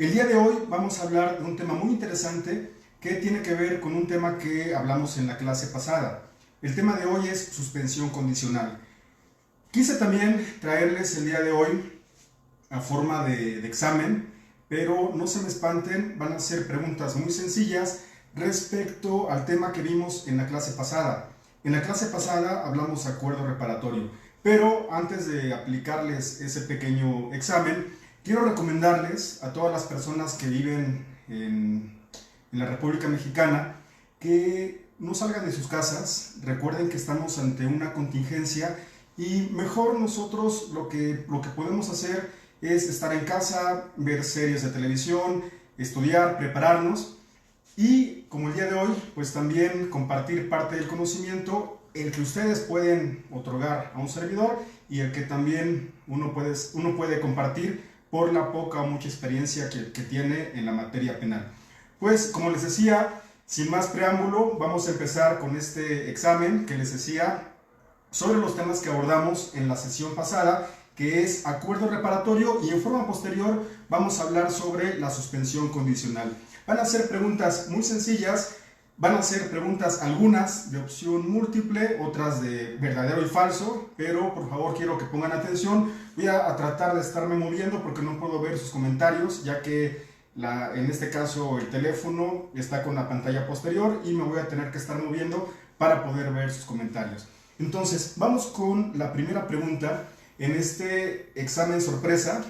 El día de hoy vamos a hablar de un tema muy interesante que tiene que ver con un tema que hablamos en la clase pasada. El tema de hoy es suspensión condicional. Quise también traerles el día de hoy a forma de examen, pero no se me espanten, van a ser preguntas muy sencillas respecto al tema que vimos en la clase pasada. En la clase pasada hablamos de acuerdo reparatorio, pero antes de aplicarles ese pequeño examen, quiero recomendarles a todas las personas que viven en la República Mexicana que no salgan de sus casas. Recuerden que estamos ante una contingencia y mejor nosotros lo que podemos hacer es estar en casa, ver series de televisión, estudiar, prepararnos y como el día de hoy, pues también compartir parte del conocimiento, el que ustedes pueden otorgar a un servidor y el que también uno puede compartir por la poca o mucha experiencia que tiene en la materia penal. Pues como les decía, sin más preámbulo, vamos a empezar con este examen que les decía sobre los temas que abordamos en la sesión pasada, que es acuerdo reparatorio, y en forma posterior vamos a hablar sobre la suspensión condicional. Van a ser preguntas muy sencillas, van a ser preguntas algunas de opción múltiple, otras de verdadero y falso, pero por favor quiero que pongan atención. Voy a tratar de estarme moviendo porque no puedo ver sus comentarios, ya que en este caso el teléfono está con la pantalla posterior y me voy a tener que estar moviendo para poder ver sus comentarios. Entonces, vamos con la primera pregunta en este examen sorpresa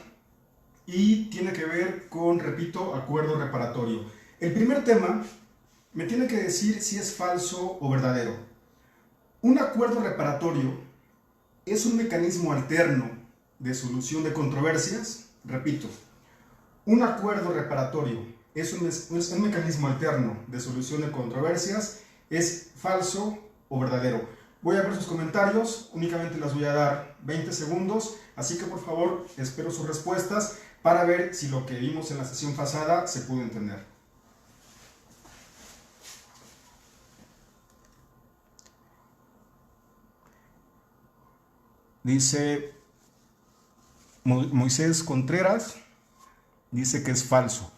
y tiene que ver con, repito, acuerdo reparatorio. El primer tema me tiene que decir si es falso o verdadero. Un acuerdo reparatorio es un mecanismo alterno de solución de controversias. Repito, un acuerdo reparatorio es un mecanismo alterno de solución de controversias. ¿Es falso o verdadero? Voy a ver sus comentarios, únicamente les voy a dar 20 segundos, así que por favor espero sus respuestas para ver si lo que vimos en la sesión pasada se pudo entender. Dice Moisés Contreras, dice que es falso.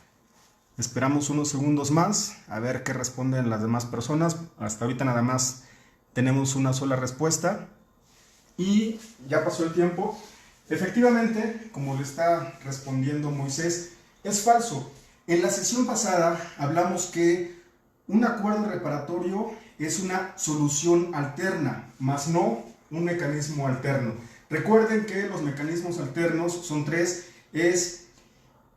Esperamos unos segundos más a ver qué responden las demás personas. Hasta ahorita nada más tenemos una sola respuesta y ya pasó el tiempo. Efectivamente, como le está respondiendo Moisés, es falso. En la sesión pasada hablamos que un acuerdo reparatorio es una solución alterna, más no un mecanismo alterno. Recuerden que los mecanismos alternos son tres: es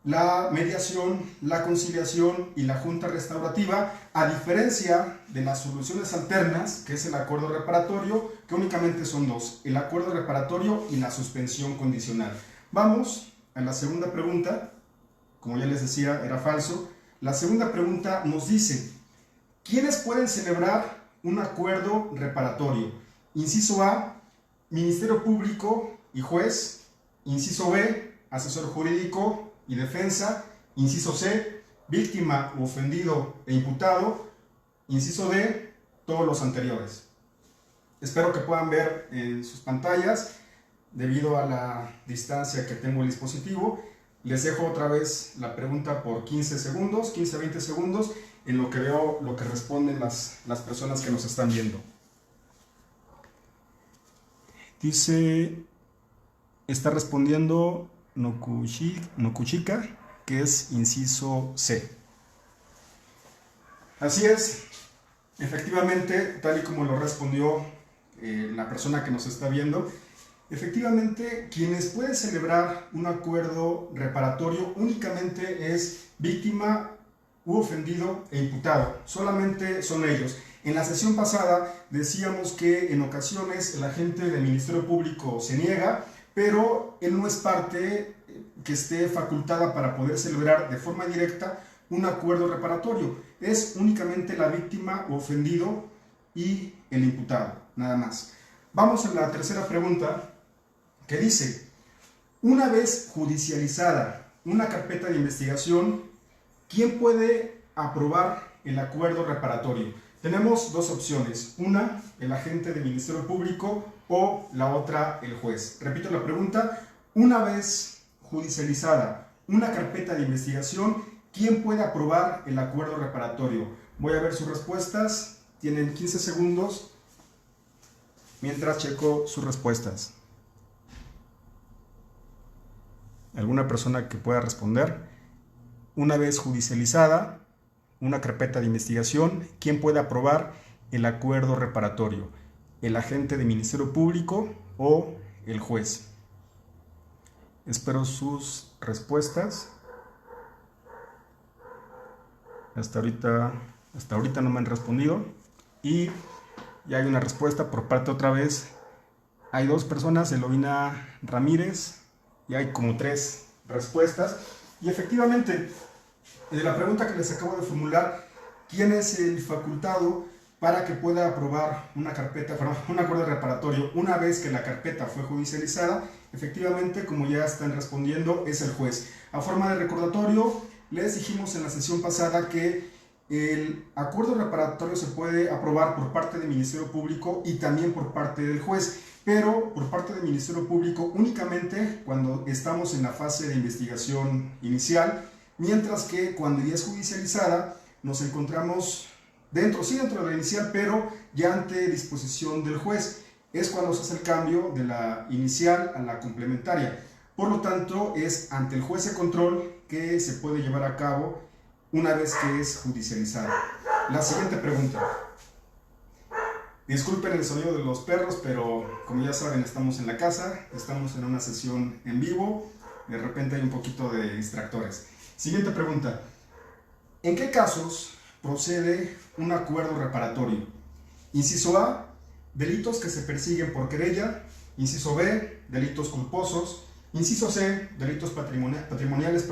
la mediación, la conciliación y la junta restaurativa, a diferencia de las soluciones alternas, que es el acuerdo reparatorio, que únicamente son dos: el acuerdo reparatorio y la suspensión condicional. Vamos a la segunda pregunta. Como ya les decía, era falso. La segunda pregunta nos dice: ¿quiénes pueden celebrar un acuerdo reparatorio? Inciso A, Ministerio Público y juez. Inciso B, asesor jurídico y defensa. Inciso C, víctima, ofendido e imputado. Inciso D, todos los anteriores. Espero que puedan ver en sus pantallas. Debido a la distancia que tengo el dispositivo, les dejo otra vez la pregunta por 15 segundos, 15-20 segundos, en lo que veo lo que responden las personas que nos están viendo. Dice, está respondiendo Nokuchika, que es inciso C. Así es, efectivamente, tal y como lo respondió la persona que nos está viendo, efectivamente, quienes pueden celebrar un acuerdo reparatorio únicamente es víctima u ofendido e imputado. Solamente son ellos. En la sesión pasada decíamos que en ocasiones el agente del Ministerio Público se niega, pero él no es parte que esté facultada para poder celebrar de forma directa un acuerdo reparatorio. Es únicamente la víctima o ofendido y el imputado, nada más. Vamos a la tercera pregunta, que dice: una vez judicializada una carpeta de investigación, ¿quién puede aprobar el acuerdo reparatorio? Tenemos dos opciones: una, el agente del Ministerio Público, o la otra, el juez. Repito la pregunta: una vez judicializada una carpeta de investigación, ¿quién puede aprobar el acuerdo reparatorio? Voy a ver sus respuestas, tienen 15 segundos mientras checo sus respuestas. ¿Alguna persona que pueda responder? Una vez judicializada una carpeta de investigación, ¿quién puede aprobar el acuerdo reparatorio? ¿El agente de Ministerio Público o el juez? Espero sus respuestas. Hasta ahorita no me han respondido. Y ya hay una respuesta por parte otra vez. Hay dos personas, Eloína Ramírez, y hay como 3 respuestas. Y efectivamente, de la pregunta que les acabo de formular, ¿quién es el facultado para que pueda aprobar un acuerdo reparatorio una vez que la carpeta fue judicializada? Efectivamente, como ya están respondiendo, es el juez. A forma de recordatorio, les dijimos en la sesión pasada que el acuerdo reparatorio se puede aprobar por parte del Ministerio Público y también por parte del juez, pero por parte del Ministerio Público únicamente cuando estamos en la fase de investigación inicial, mientras que cuando ya es judicializada nos encontramos dentro de la inicial, pero ya ante disposición del juez. Es cuando se hace el cambio de la inicial a la complementaria. Por lo tanto, es ante el juez de control que se puede llevar a cabo una vez que es judicializada. La siguiente pregunta. Disculpen el sonido de los perros, pero como ya saben, estamos en la casa, estamos en una sesión en vivo, de repente hay un poquito de distractores. Siguiente pregunta. ¿En qué casos procede un acuerdo reparatorio? Inciso A, delitos que se persiguen por querella. Inciso B, delitos culposos. Inciso C, delitos patrimoniales,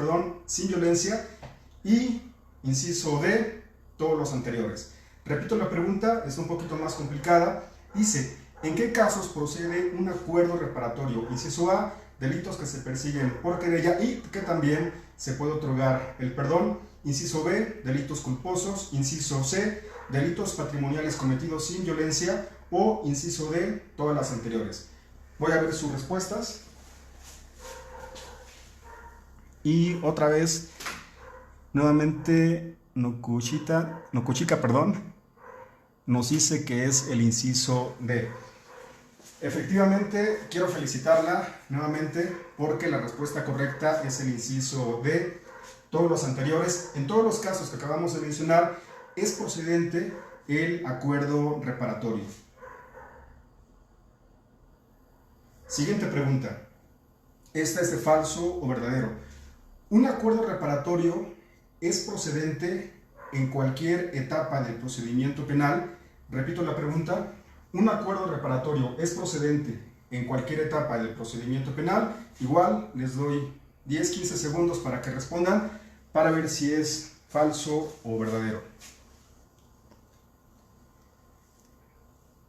sin violencia. Y inciso D, todos los anteriores. Repito la pregunta, es un poquito más complicada. Dice, ¿en qué casos procede un acuerdo reparatorio? Inciso A, delitos que se persiguen por querella y que también se puede otorgar el perdón. Inciso B, delitos culposos. Inciso C, delitos patrimoniales cometidos sin violencia. O inciso D, todas las anteriores. Voy a ver sus respuestas. Y otra vez, nuevamente, Nokuchika, nos dice que es el inciso D. Efectivamente, quiero felicitarla nuevamente porque la respuesta correcta es el inciso D. Todos los anteriores, en todos los casos que acabamos de mencionar, es procedente el acuerdo reparatorio. Siguiente pregunta. Esta es de falso o verdadero. Un acuerdo reparatorio es procedente en cualquier etapa del procedimiento penal. Repito la pregunta. Un acuerdo reparatorio es procedente en cualquier etapa del procedimiento penal. Igual les doy 10-15 segundos para que respondan para ver si es falso o verdadero.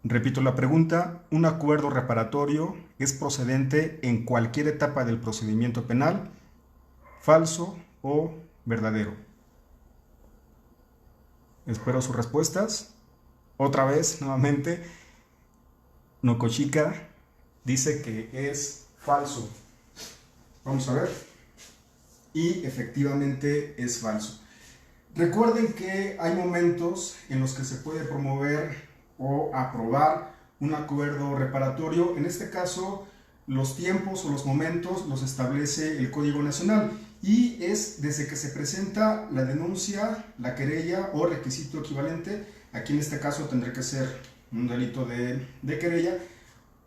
Repito la pregunta. ¿Un acuerdo reparatorio es procedente en cualquier etapa del procedimiento penal? ¿Falso o verdadero? Espero sus respuestas. Otra vez, nuevamente, Nokuchika dice que es falso. Vamos a ver. Y efectivamente es falso. Recuerden que hay momentos en los que se puede promover o aprobar un acuerdo reparatorio. En este caso, los tiempos o los momentos los establece el Código Nacional y es desde que se presenta la denuncia, la querella o requisito equivalente. Aquí en este caso tendrá que ser un delito de querella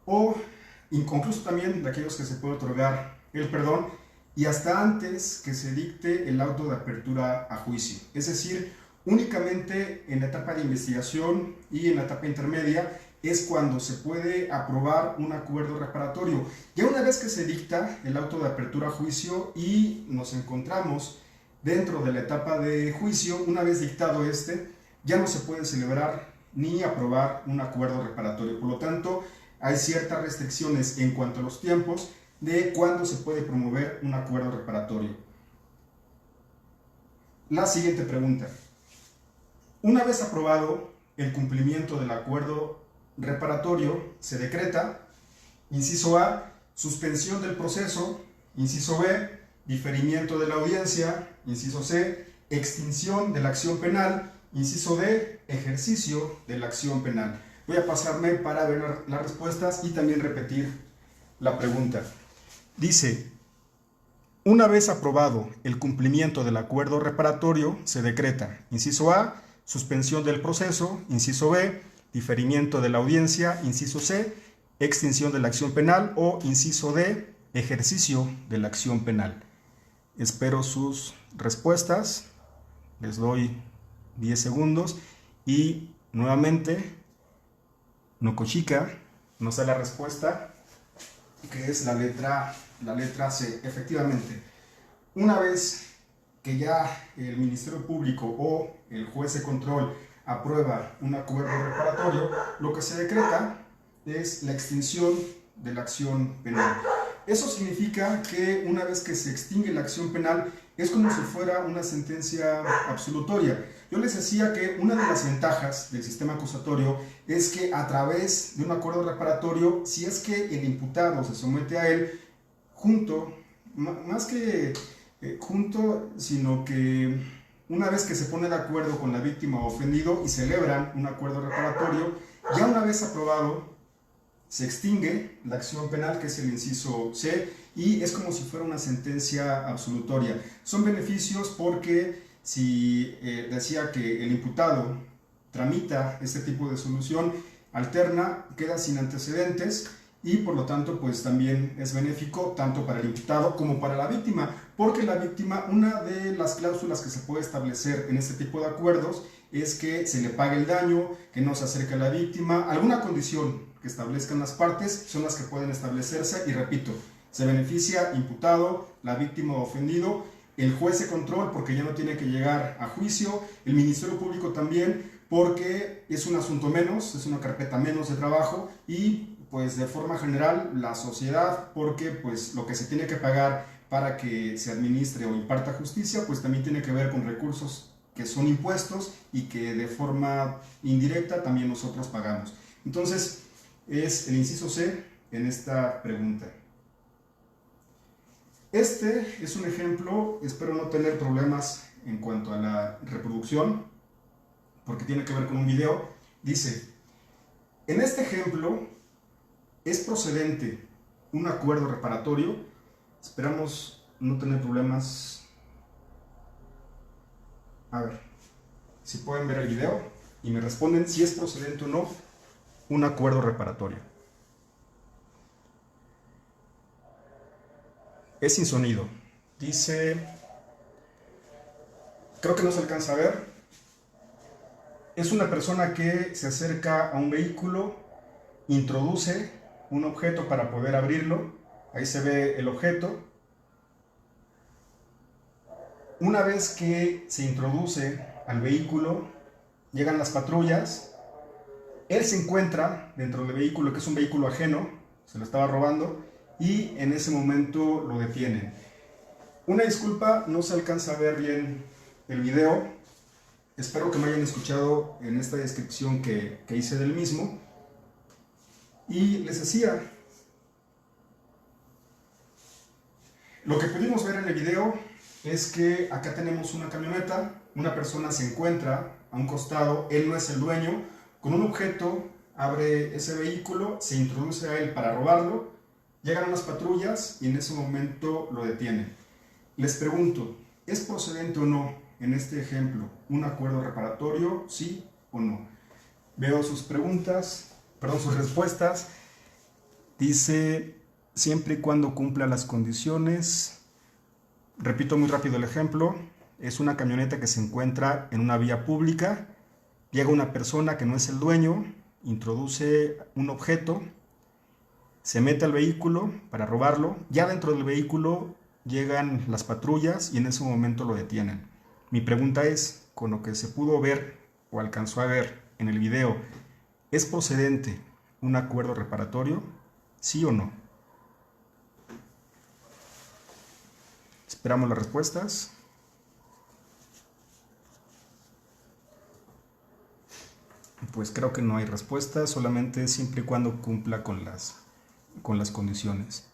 o incluso también de aquellos que se puede otorgar el perdón y hasta antes que se dicte el auto de apertura a juicio. Es decir, únicamente en la etapa de investigación y en la etapa intermedia es cuando se puede aprobar un acuerdo reparatorio. Ya una vez que se dicta el auto de apertura a juicio y nos encontramos dentro de la etapa de juicio, una vez dictado ya no se puede celebrar ni aprobar un acuerdo reparatorio. Por lo tanto, hay ciertas restricciones en cuanto a los tiempos de cuándo se puede promover un acuerdo reparatorio. La siguiente pregunta. Una vez aprobado el cumplimiento del acuerdo reparatorio, se decreta, inciso A, suspensión del proceso, inciso B, diferimiento de la audiencia, inciso C, extinción de la acción penal, inciso D, ejercicio de la acción penal. Voy a pasarme para ver las respuestas y también repetir la pregunta. Dice, una vez aprobado el cumplimiento del acuerdo reparatorio, se decreta, inciso A, suspensión del proceso, inciso B, diferimiento de la audiencia, inciso C, extinción de la acción penal o inciso D, ejercicio de la acción penal. Espero sus respuestas, les doy 10 segundos y nuevamente Nocochica nos da la respuesta, que es la letra C. Efectivamente, una vez que ya el Ministerio Público o el juez de control aprueba un acuerdo reparatorio, lo que se decreta es la extinción de la acción penal. Eso significa que una vez que se extingue la acción penal, es como si fuera una sentencia absolutoria. Yo les decía que una de las ventajas del sistema acusatorio es que a través de un acuerdo reparatorio, si es que el imputado se somete a él, más que junto, sino que una vez que se pone de acuerdo con la víctima o ofendido y celebran un acuerdo reparatorio, ya una vez aprobado, se extingue la acción penal, que es el inciso C, y es como si fuera una sentencia absolutoria. Son beneficios porque si decía que el imputado tramita este tipo de solución alterna, queda sin antecedentes y por lo tanto pues también es benéfico tanto para el imputado como para la víctima, porque la víctima, una de las cláusulas que se puede establecer en este tipo de acuerdos es que se le pague el daño, que no se acerque a la víctima, alguna condición que establezcan las partes son las que pueden establecerse y repito, se beneficia imputado, la víctima o ofendido, el juez de control porque ya no tiene que llegar a juicio, el Ministerio Público también porque es un asunto menos, es una carpeta menos de trabajo y pues de forma general la sociedad porque pues lo que se tiene que pagar para que se administre o imparta justicia pues también tiene que ver con recursos que son impuestos y que de forma indirecta también nosotros pagamos. Entonces es el inciso C en esta pregunta. Este es un ejemplo, espero no tener problemas en cuanto a la reproducción, porque tiene que ver con un video. Dice, en este ejemplo, ¿es procedente un acuerdo reparatorio? Esperamos no tener problemas. A ver, si pueden ver el video y me responden si es procedente o no un acuerdo reparatorio. Es sin sonido. Dice, creo que no se alcanza a ver. Es una persona que se acerca a un vehículo, introduce un objeto para poder abrirlo. Ahí se ve el objeto. Una vez que se introduce al vehículo, llegan las patrullas. Él se encuentra dentro del vehículo, que es un vehículo ajeno, se lo estaba robando, y en ese momento lo detienen. Una disculpa, no se alcanza a ver bien el video. Espero que me hayan escuchado en esta descripción que hice del mismo. Y les decía, lo que pudimos ver en el video es que acá tenemos una camioneta, una persona se encuentra a un costado, él no es el dueño, con un objeto abre ese vehículo, se introduce a él para robarlo, llegan unas patrullas y en ese momento lo detienen. Les pregunto, ¿es procedente o no en este ejemplo un acuerdo reparatorio, sí o no? Veo sus preguntas, sus respuestas. Dice, siempre y cuando cumpla las condiciones. Repito muy rápido el ejemplo. Es una camioneta que se encuentra en una vía pública. Llega una persona que no es el dueño, introduce un objeto, se mete al vehículo para robarlo. Ya dentro del vehículo llegan las patrullas y en ese momento lo detienen. Mi pregunta es, con lo que se pudo ver o alcanzó a ver en el video, ¿es procedente un acuerdo reparatorio? ¿Sí o no? Esperamos las respuestas. Pues creo que no hay respuesta, solamente siempre y cuando cumpla con las condiciones.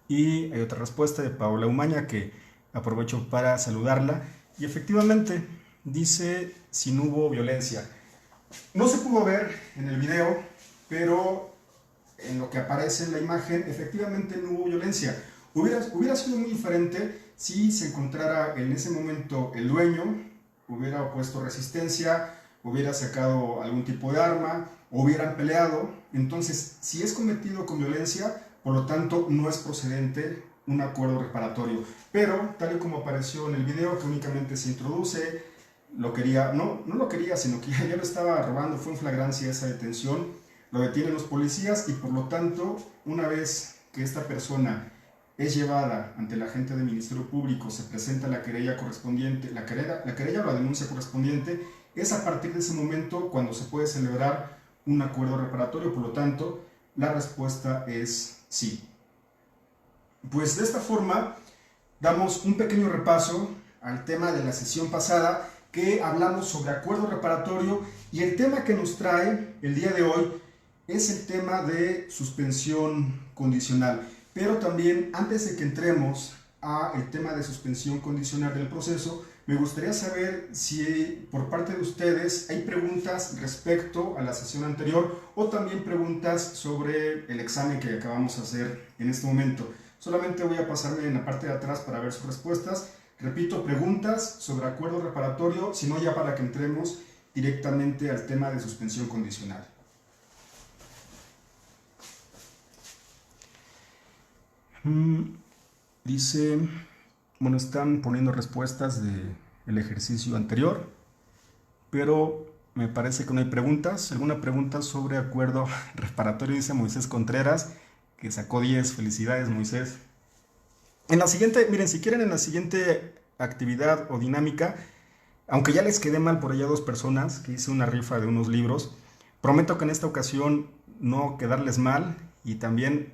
Y hay otra respuesta de Paola Umaña que aprovecho para saludarla. Y efectivamente dice si no hubo violencia. No se pudo ver en el video, pero en lo que aparece en la imagen, efectivamente no hubo violencia. Hubiera sido muy diferente si se encontrara en ese momento el dueño, hubiera opuesto resistencia, hubiera sacado algún tipo de arma, hubieran peleado. Entonces, si es cometido con violencia, por lo tanto, no es procedente un acuerdo reparatorio. Pero, tal y como apareció en el video, que únicamente se introduce, lo quería, no lo quería, sino que ya lo estaba robando, fue en flagrancia esa detención, lo detienen los policías y por lo tanto, una vez que esta persona es llevada ante el agente del Ministerio Público, se presenta la querella correspondiente, la querella o la denuncia correspondiente, es a partir de ese momento cuando se puede celebrar un acuerdo reparatorio. Por lo tanto, la respuesta es sí. Pues de esta forma damos un pequeño repaso al tema de la sesión pasada, que hablamos sobre acuerdo reparatorio, y el tema que nos trae el día de hoy es el tema de suspensión condicional. Pero también, antes de que entremos al tema de suspensión condicional del proceso, me gustaría saber si por parte de ustedes hay preguntas respecto a la sesión anterior o también preguntas sobre el examen que acabamos de hacer en este momento. Solamente voy a pasarme en la parte de atrás para ver sus respuestas. Repito, preguntas sobre acuerdo reparatorio, sino ya para que entremos directamente al tema de suspensión condicional. Dice, bueno, están poniendo respuestas del ejercicio anterior, pero me parece que no hay preguntas. ¿Alguna pregunta sobre acuerdo reparatorio? Dice Moisés Contreras, que sacó 10. Felicidades, Moisés. En la siguiente, miren, si quieren, en la siguiente actividad o dinámica, aunque ya les quedé mal por allá 2 personas, que hice una rifa de unos libros, prometo que en esta ocasión no quedarles mal, y también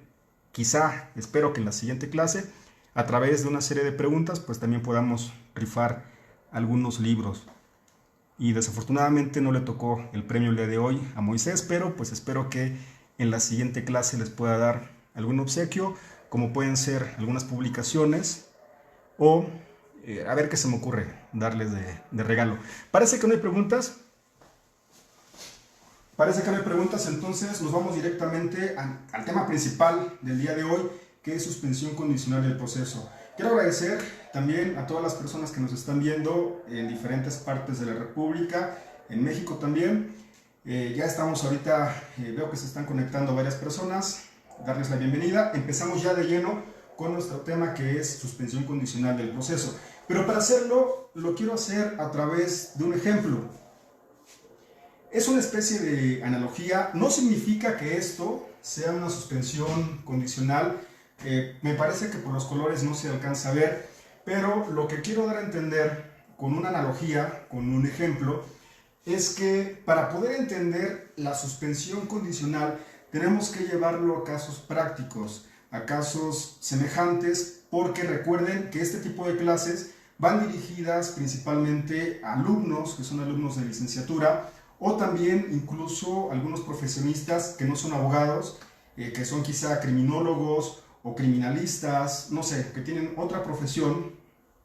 quizá, espero que en la siguiente clase, a través de una serie de preguntas, pues también podamos rifar algunos libros. Y desafortunadamente no le tocó el premio el día de hoy a Moisés, pero pues espero que en la siguiente clase les pueda dar algún obsequio, como pueden ser algunas publicaciones o a ver qué se me ocurre darles de regalo. Parece que no hay preguntas. Parece que no hay preguntas, entonces nos vamos directamente al tema principal del día de hoy, que es suspensión condicional del proceso. Quiero agradecer también a todas las personas que nos están viendo en diferentes partes de la República, en México también. Ya estamos ahorita, veo que se están conectando varias personas, darles la bienvenida. Empezamos ya de lleno con nuestro tema, que es suspensión condicional del proceso. Pero para hacerlo, lo quiero hacer a través de un ejemplo. Es una especie de analogía, no significa que esto sea una suspensión condicional, me parece que por los colores no se alcanza a ver, pero lo que quiero dar a entender con una analogía, con un ejemplo, es que para poder entender la suspensión condicional tenemos que llevarlo a casos prácticos, a casos semejantes, porque recuerden que este tipo de clases van dirigidas principalmente a alumnos que son alumnos de licenciatura, o también incluso algunos profesionistas que no son abogados, que son quizá criminólogos o criminalistas, no sé, que tienen otra profesión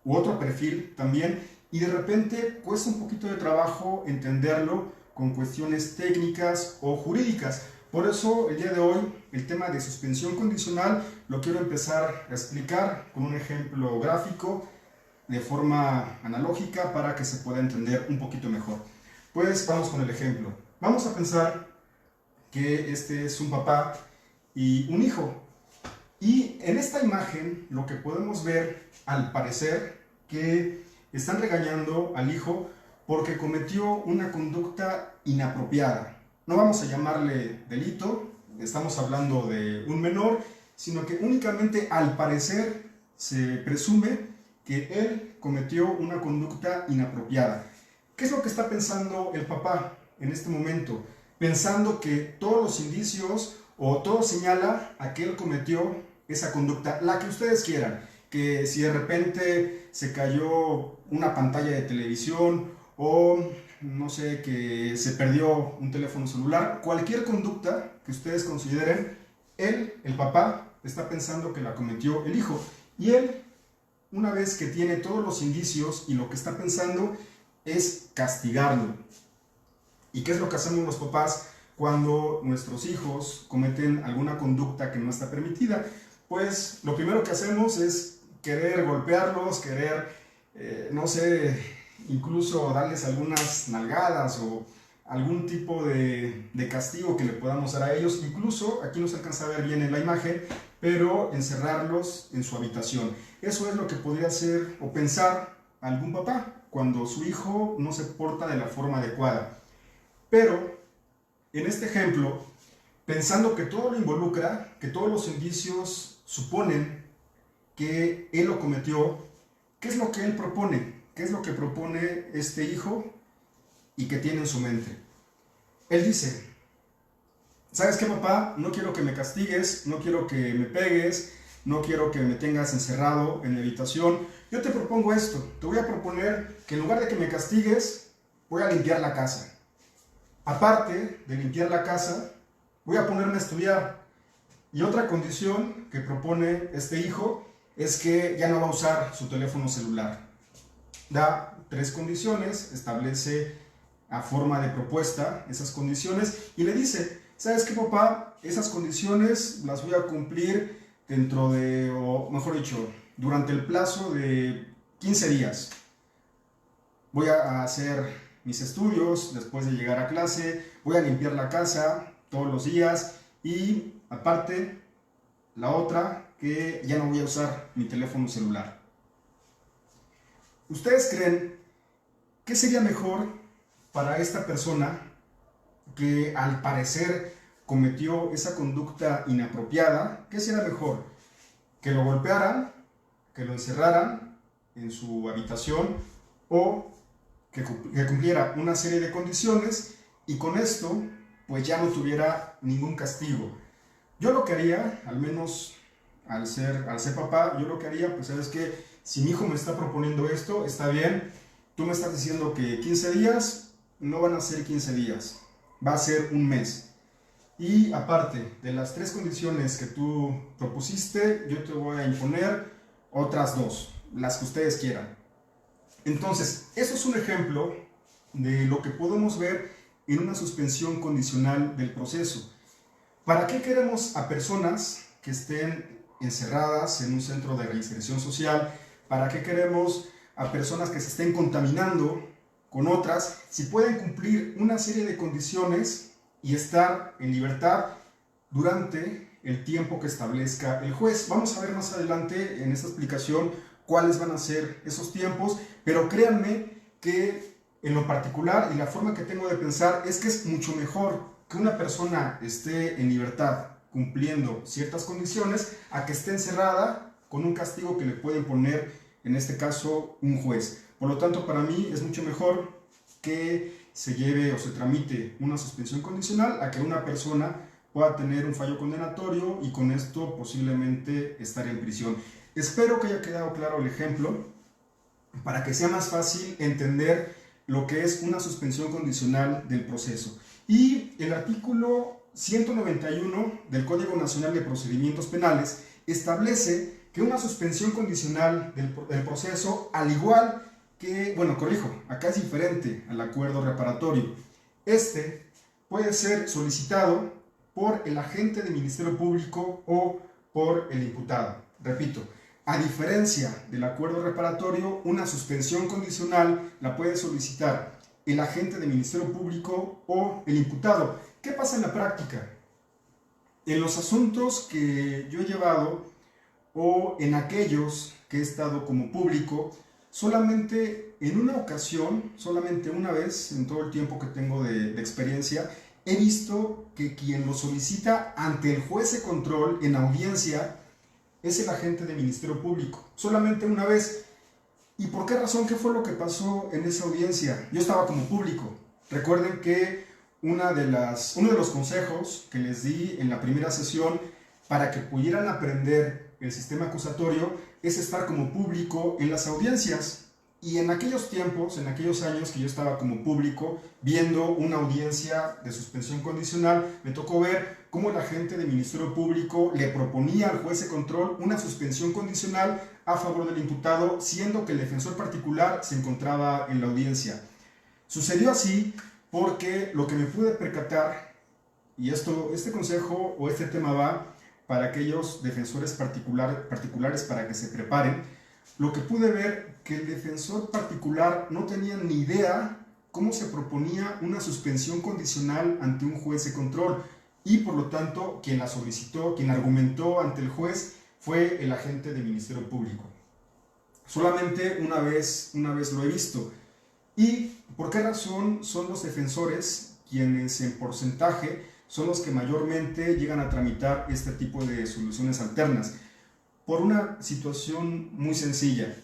u otro perfil también, y de repente cuesta un poquito de trabajo entenderlo con cuestiones técnicas o jurídicas. Por eso el día de hoy el tema de suspensión condicional lo quiero empezar a explicar con un ejemplo gráfico de forma analógica para que se pueda entender un poquito mejor. Pues vamos con el ejemplo. Vamos a pensar que este es un papá y un hijo. Y en esta imagen lo que podemos ver, al parecer, que están regañando al hijo porque cometió una conducta inapropiada. No vamos a llamarle delito, estamos hablando de un menor, sino que únicamente al parecer se presume que él cometió una conducta inapropiada. ¿Qué es lo que está pensando el papá en este momento? Pensando que todos los indicios o todo señala a que él cometió esa conducta, la que ustedes quieran, que si de repente se cayó una pantalla de televisión o no sé, que se perdió un teléfono celular, cualquier conducta que ustedes consideren, él, el papá, está pensando que la cometió el hijo. Y él, una vez que tiene todos los indicios y lo que está pensando es castigarlo. ¿Y qué es lo que hacemos los papás cuando nuestros hijos cometen alguna conducta que no está permitida? Pues lo primero que hacemos es querer golpearlos, querer, no sé, incluso darles algunas nalgadas o algún tipo de castigo que le podamos dar a ellos. Incluso, aquí no se alcanza a ver bien en la imagen, pero encerrarlos en su habitación. Eso es lo que podría hacer o pensar algún papá cuando su hijo no se porta de la forma adecuada. Pero, en este ejemplo, pensando que todo lo involucra, que todos los indicios suponen que él lo cometió, ¿qué es lo que él propone? ¿Qué es lo que propone este hijo y que tiene en su mente? Él dice, ¿sabes qué, papá? No quiero que me castigues, no quiero que me pegues, no quiero que me tengas encerrado en mi habitación. Yo te propongo esto, te voy a proponer que en lugar de que me castigues, voy a limpiar la casa. Aparte de limpiar la casa, voy a ponerme a estudiar. Y otra condición que propone este hijo es que ya no va a usar su teléfono celular. Da 3 condiciones, establece a forma de propuesta esas condiciones y le dice, ¿sabes qué, papá? Esas condiciones las voy a cumplir dentro de, o mejor dicho, durante el plazo de 15 días. Voy a hacer mis estudios después de llegar a clase, voy a limpiar la casa todos los días y aparte la otra, que ya no voy a usar mi teléfono celular. ¿Ustedes creen que sería mejor para esta persona que al parecer cometió esa conducta inapropiada? ¿Qué sería mejor? ¿Que lo golpearan, que lo encerraran en su habitación o que cumpliera una serie de condiciones y con esto pues ya no tuviera ningún castigo? Yo lo que haría, al menos al ser papá, yo lo que haría, pues sabes que si mi hijo me está proponiendo esto, está bien, tú me estás diciendo que 15 días, no van a ser 15 días, va a ser un mes. Y aparte de las 3 condiciones que tú propusiste, yo te voy a imponer otras 2, las que ustedes quieran. Entonces, eso es un ejemplo de lo que podemos ver en una suspensión condicional del proceso. ¿Para qué queremos a personas que estén encerradas en un centro de reinserción social? ¿Para qué queremos a personas que se estén contaminando con otras si pueden cumplir una serie de condiciones y estar en libertad durante el tiempo que establezca el juez? Vamos a ver más adelante en esta explicación cuáles van a ser esos tiempos, pero créanme que en lo particular y la forma que tengo de pensar es que es mucho mejor que una persona esté en libertad cumpliendo ciertas condiciones a que esté encerrada con un castigo que le puede imponer, en este caso, un juez. Por lo tanto, para mí es mucho mejor que se lleve o se tramite una suspensión condicional a que una persona pueda tener un fallo condenatorio y con esto posiblemente estar en prisión. Espero que haya quedado claro el ejemplo para que sea más fácil entender lo que es una suspensión condicional del proceso. Y el artículo 191 del Código Nacional de Procedimientos Penales establece que una suspensión condicional del proceso, al igual que, bueno, corrijo, acá es diferente al acuerdo reparatorio. Este puede ser solicitado por el agente del Ministerio Público o por el imputado. Repito, a diferencia del acuerdo reparatorio, una suspensión condicional la puede solicitar el agente del Ministerio Público o el imputado. ¿Qué pasa en la práctica? En los asuntos que yo he llevado o en aquellos que he estado como público, solamente en una ocasión, solamente una vez en todo el tiempo que tengo de experiencia, he visto que quien lo solicita ante el juez de control en audiencia es el agente del Ministerio Público. Solamente una vez. ¿Y por qué razón? ¿Qué fue lo que pasó en esa audiencia? Yo estaba como público. Recuerden que uno de los consejos que les di en la primera sesión para que pudieran aprender el sistema acusatorio es estar como público en las audiencias. Y en aquellos tiempos, en aquellos años que yo estaba como público viendo una audiencia de suspensión condicional, me tocó ver cómo el agente del Ministerio Público le proponía al juez de control una suspensión condicional a favor del imputado, siendo que el defensor particular se encontraba en la audiencia. Sucedió así porque lo que me pude percatar, y este consejo o este tema va para aquellos defensores particulares para que se preparen, lo que pude ver que el defensor particular no tenía ni idea cómo se proponía una suspensión condicional ante un juez de control, y por lo tanto quien la solicitó, quien argumentó ante el juez fue el agente del Ministerio Público. Solamente una vez lo he visto. ¿Y por qué razón son los defensores quienes en porcentaje son los que mayormente llegan a tramitar este tipo de soluciones alternas? Por una situación muy sencilla.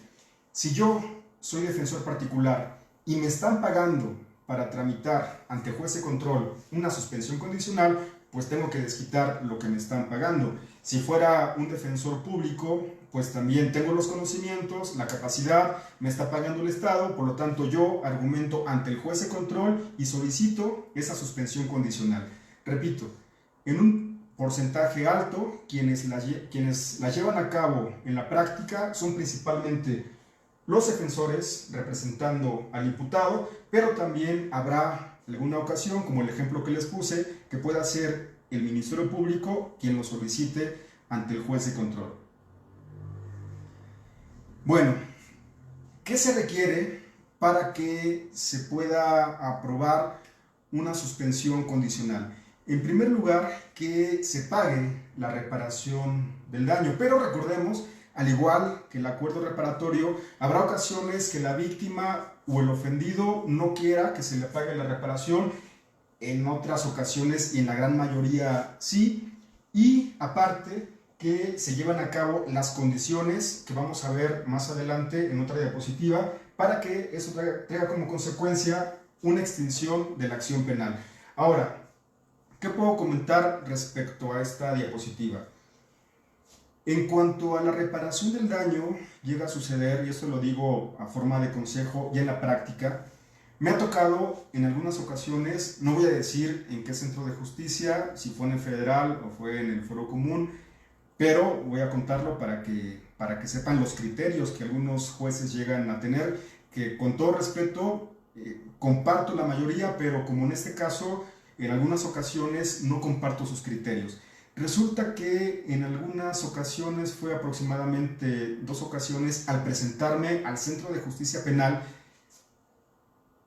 Si yo soy defensor particular y me están pagando para tramitar ante juez de control una suspensión condicional, pues tengo que desquitar lo que me están pagando. Si fuera un defensor público, pues también tengo los conocimientos, la capacidad, me está pagando el Estado, por lo tanto yo argumento ante el juez de control y solicito esa suspensión condicional. Repito, en un porcentaje alto, quienes la llevan a cabo en la práctica son principalmente los defensores representando al imputado, pero también habrá alguna ocasión, como el ejemplo que les puse, que pueda ser el Ministerio Público quien lo solicite ante el juez de control. Bueno, ¿qué se requiere para que se pueda aprobar una suspensión condicional? En primer lugar, que se pague la reparación del daño, pero recordemos, al igual que el acuerdo reparatorio, habrá ocasiones que la víctima o el ofendido no quiera que se le pague la reparación, en otras ocasiones y en la gran mayoría sí, y aparte que se llevan a cabo las condiciones que vamos a ver más adelante en otra diapositiva para que eso traiga como consecuencia una extinción de la acción penal. Ahora, ¿qué puedo comentar respecto a esta diapositiva? En cuanto a la reparación del daño, llega a suceder, y esto lo digo a forma de consejo ya en la práctica, me ha tocado en algunas ocasiones, no voy a decir en qué centro de justicia, si fue en el federal o fue en el foro común, pero voy a contarlo para que sepan los criterios que algunos jueces llegan a tener, que con todo respeto comparto la mayoría, pero como en este caso, en algunas ocasiones no comparto sus criterios. Resulta que en algunas ocasiones, fue aproximadamente 2 ocasiones, al presentarme al Centro de Justicia Penal,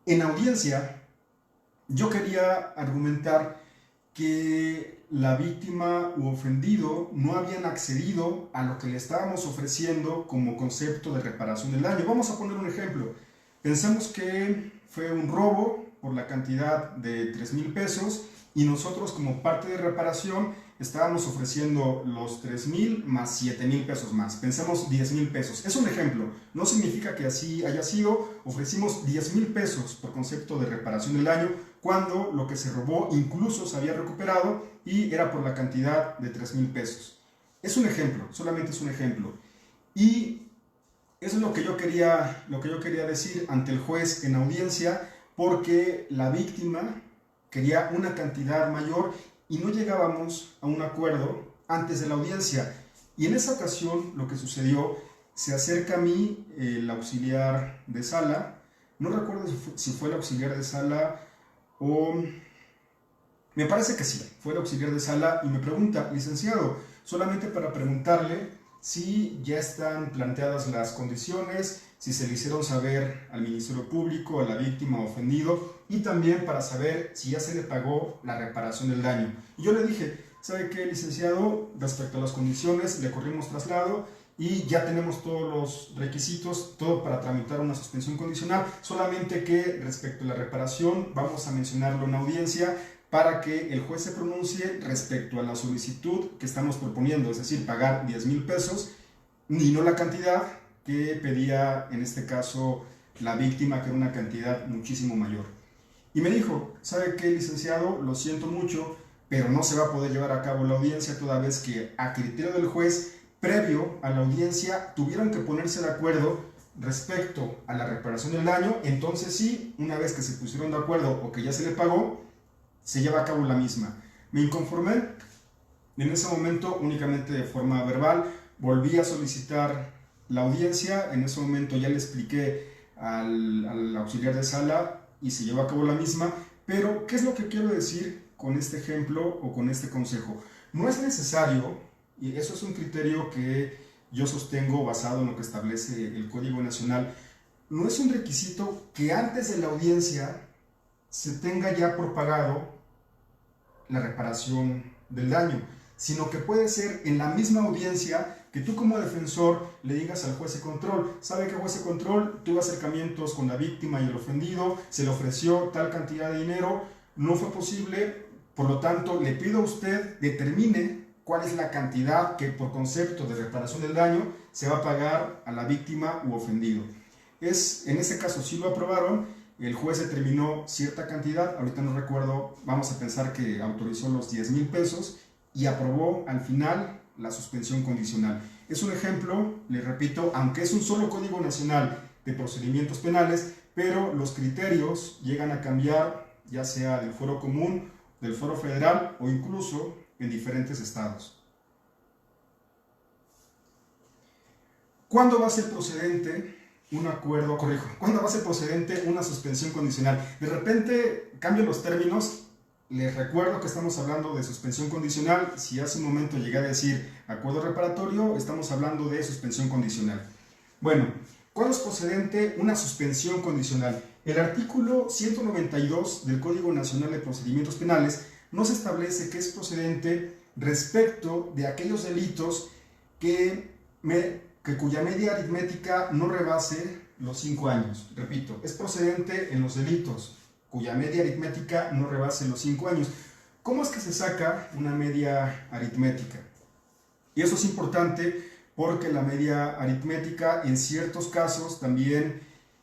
en audiencia, yo quería argumentar que la víctima u ofendido no habían accedido a lo que le estábamos ofreciendo como concepto de reparación del daño. Vamos a poner un ejemplo. Pensemos que fue un robo por la cantidad de 3,000 pesos y nosotros como parte de reparación estábamos ofreciendo los 3,000 más 7,000 pesos más. Pensemos 10,000 pesos. Es un ejemplo. No significa que así haya sido. Ofrecimos 10,000 pesos por concepto de reparación del daño cuando lo que se robó incluso se había recuperado y era por la cantidad de 3,000 pesos. Es un ejemplo, solamente es un ejemplo. Y eso es lo que yo quería decir ante el juez en audiencia, porque la víctima quería una cantidad mayor y no llegábamos a un acuerdo antes de la audiencia. Y en esa ocasión lo que sucedió, se acerca a mí el auxiliar de sala, no recuerdo si fue el auxiliar de sala o... me parece que sí, fue el auxiliar de sala y me pregunta, licenciado, solamente para preguntarle si ya están planteadas las condiciones, si se le hicieron saber al Ministerio Público, a la víctima o ofendido, y también para saber si ya se le pagó la reparación del daño. Y yo le dije, ¿sabe qué, licenciado? Respecto a las condiciones, le corrimos traslado y ya tenemos todos los requisitos, todo para tramitar una suspensión condicional, solamente que respecto a la reparación vamos a mencionarlo en audiencia para que el juez se pronuncie respecto a la solicitud que estamos proponiendo, es decir, pagar 10,000 pesos y no la cantidad que pedía en este caso la víctima, que era una cantidad muchísimo mayor. Y me dijo, ¿sabe qué, licenciado? Lo siento mucho, pero no se va a poder llevar a cabo la audiencia toda vez que a criterio del juez, previo a la audiencia, tuvieron que ponerse de acuerdo respecto a la reparación del daño. Entonces sí, una vez que se pusieron de acuerdo o que ya se le pagó, se lleva a cabo la misma. Me inconformé En ese momento, únicamente de forma verbal, volví a solicitar la audiencia. En ese momento ya le expliqué al auxiliar de sala y se llevó a cabo la misma. Pero, ¿qué es lo que quiero decir con este ejemplo o con este consejo? No es necesario, y eso es un criterio que yo sostengo basado en lo que establece el Código Nacional, no es un requisito que antes de la audiencia se tenga ya por pagado la reparación del daño, sino que puede ser en la misma audiencia que tú como defensor le digas al juez de control: ¿sabe qué, juez de control? Tuve acercamientos con la víctima y el ofendido, se le ofreció tal cantidad de dinero, no fue posible, por lo tanto le pido a usted determine cuál es la cantidad que por concepto de reparación del daño se va a pagar a la víctima u ofendido. En este caso sí lo aprobaron, el juez determinó cierta cantidad, ahorita no recuerdo, vamos a pensar que autorizó los 10,000 pesos y aprobó al final la suspensión condicional. Es un ejemplo, les repito, aunque es un solo Código Nacional de Procedimientos Penales, pero los criterios llegan a cambiar, ya sea del fuero común, del fuero federal o incluso en diferentes estados. ¿Cuándo va a ser procedente un acuerdo, cuándo va a ser procedente una suspensión condicional? De repente cambio los términos. Les recuerdo que estamos hablando de suspensión condicional. Si hace un momento llegué a decir acuerdo reparatorio, estamos hablando de suspensión condicional. Bueno, ¿cuándo es procedente una suspensión condicional? El artículo 192 del Código Nacional de Procedimientos Penales nos establece que es procedente respecto de aquellos delitos cuya media aritmética no rebase los 5 años. Repito, es procedente en los delitos cuya media aritmética no rebase los 5 años. ¿Cómo es que se saca una media aritmética? Y eso es importante porque la media aritmética en ciertos casos también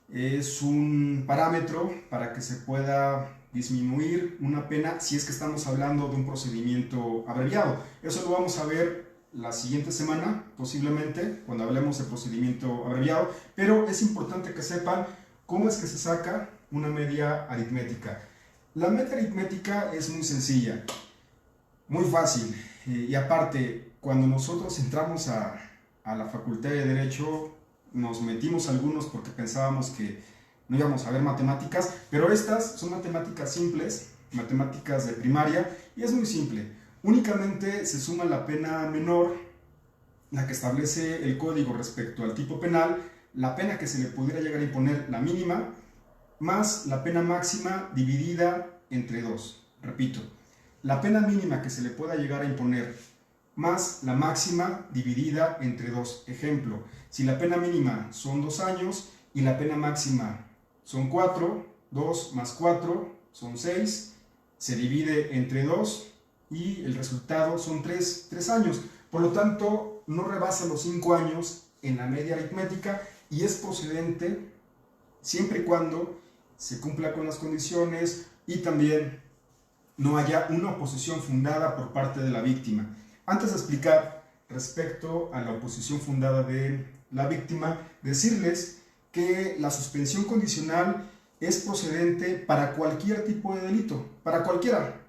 es un parámetro para que se pueda disminuir una pena si es que estamos hablando de un procedimiento abreviado. Eso lo vamos a ver la siguiente semana, posiblemente, cuando hablemos de procedimiento abreviado, pero es importante que sepan cómo es que se saca una media aritmética. La media aritmética es muy sencilla, muy fácil, y aparte, cuando nosotros entramos a la Facultad de Derecho, nos metimos algunos porque pensábamos que no íbamos a ver matemáticas, pero estas son matemáticas simples, matemáticas de primaria, y es muy simple. Únicamente se suma la pena menor, la que establece el código respecto al tipo penal, la pena que se le pudiera llegar a imponer, la mínima, más la pena máxima dividida entre 2. Repito, la pena mínima que se le pueda llegar a imponer más la máxima dividida entre 2. Ejemplo, si la pena mínima son 2 años y la pena máxima son 4, 2 más 4 son 6, se divide entre 2 y el resultado son 3 años. Por lo tanto, no rebasa los 5 años en la media aritmética y es procedente siempre y cuando se cumpla con las condiciones y también no haya una oposición fundada por parte de la víctima. Antes de explicar respecto a la oposición fundada de la víctima, decirles que la suspensión condicional es procedente para cualquier tipo de delito, para cualquiera,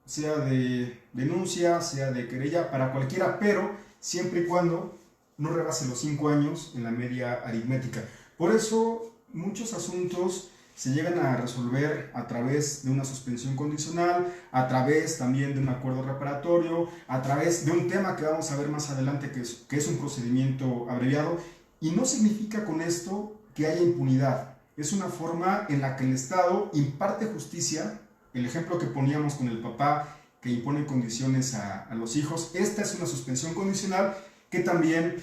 sea de denuncia, sea de querella, para cualquiera, pero siempre y cuando no rebase los 5 años en la media aritmética. Por eso muchos asuntos se llegan a resolver a través de una suspensión condicional, a través también de un acuerdo reparatorio, a través de un tema que vamos a ver más adelante que es un procedimiento abreviado, y no significa con esto que haya impunidad. Es una forma en la que el Estado imparte justicia. El ejemplo que poníamos con el papá que impone condiciones a los hijos, esta es una suspensión condicional que también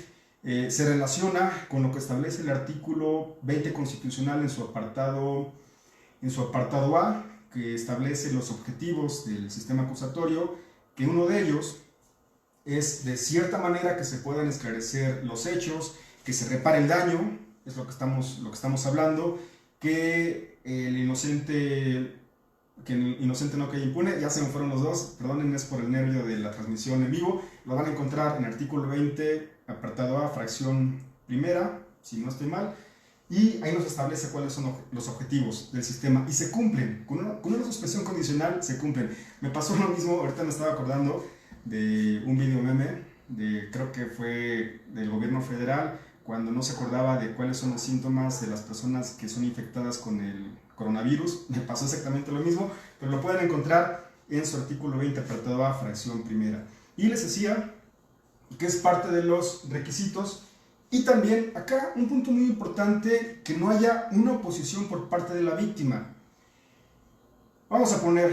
se relaciona con lo que establece el artículo 20 constitucional en su apartado A, que establece los objetivos del sistema acusatorio, que uno de ellos es de cierta manera que se puedan esclarecer los hechos, que se repare el daño, es lo que estamos hablando, que el inocente no quede impune. Ya se me fueron los dos, perdonen, es por el nervio de la transmisión en vivo. Lo van a encontrar en artículo 20, apartado A, fracción primera, si no estoy mal, y ahí nos establece cuáles son los objetivos del sistema, y se cumplen, con una suspensión condicional se cumplen. Me pasó lo mismo, ahorita me estaba acordando, de un video meme, creo que fue del gobierno federal, cuando no se acordaba de cuáles son los síntomas de las personas que son infectadas con el coronavirus. Me pasó exactamente lo mismo, pero lo pueden encontrar en su artículo 20, apartado A, fracción primera. Y les decía que es parte de los requisitos. Y también acá un punto muy importante, que no haya una oposición por parte de la víctima. Vamos a poner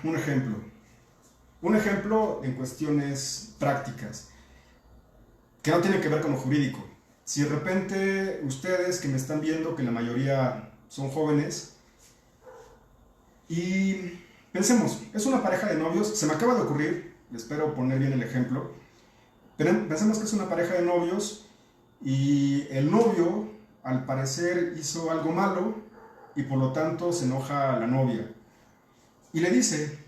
un ejemplo. Un ejemplo en cuestiones prácticas, que no tiene que ver con lo jurídico. Si de repente ustedes que me están viendo, que la mayoría son jóvenes, y pensemos, es una pareja de novios, se me acaba de ocurrir, espero poner bien el ejemplo, pero pensemos que es una pareja de novios y el novio al parecer hizo algo malo y por lo tanto se enoja a la novia y le dice: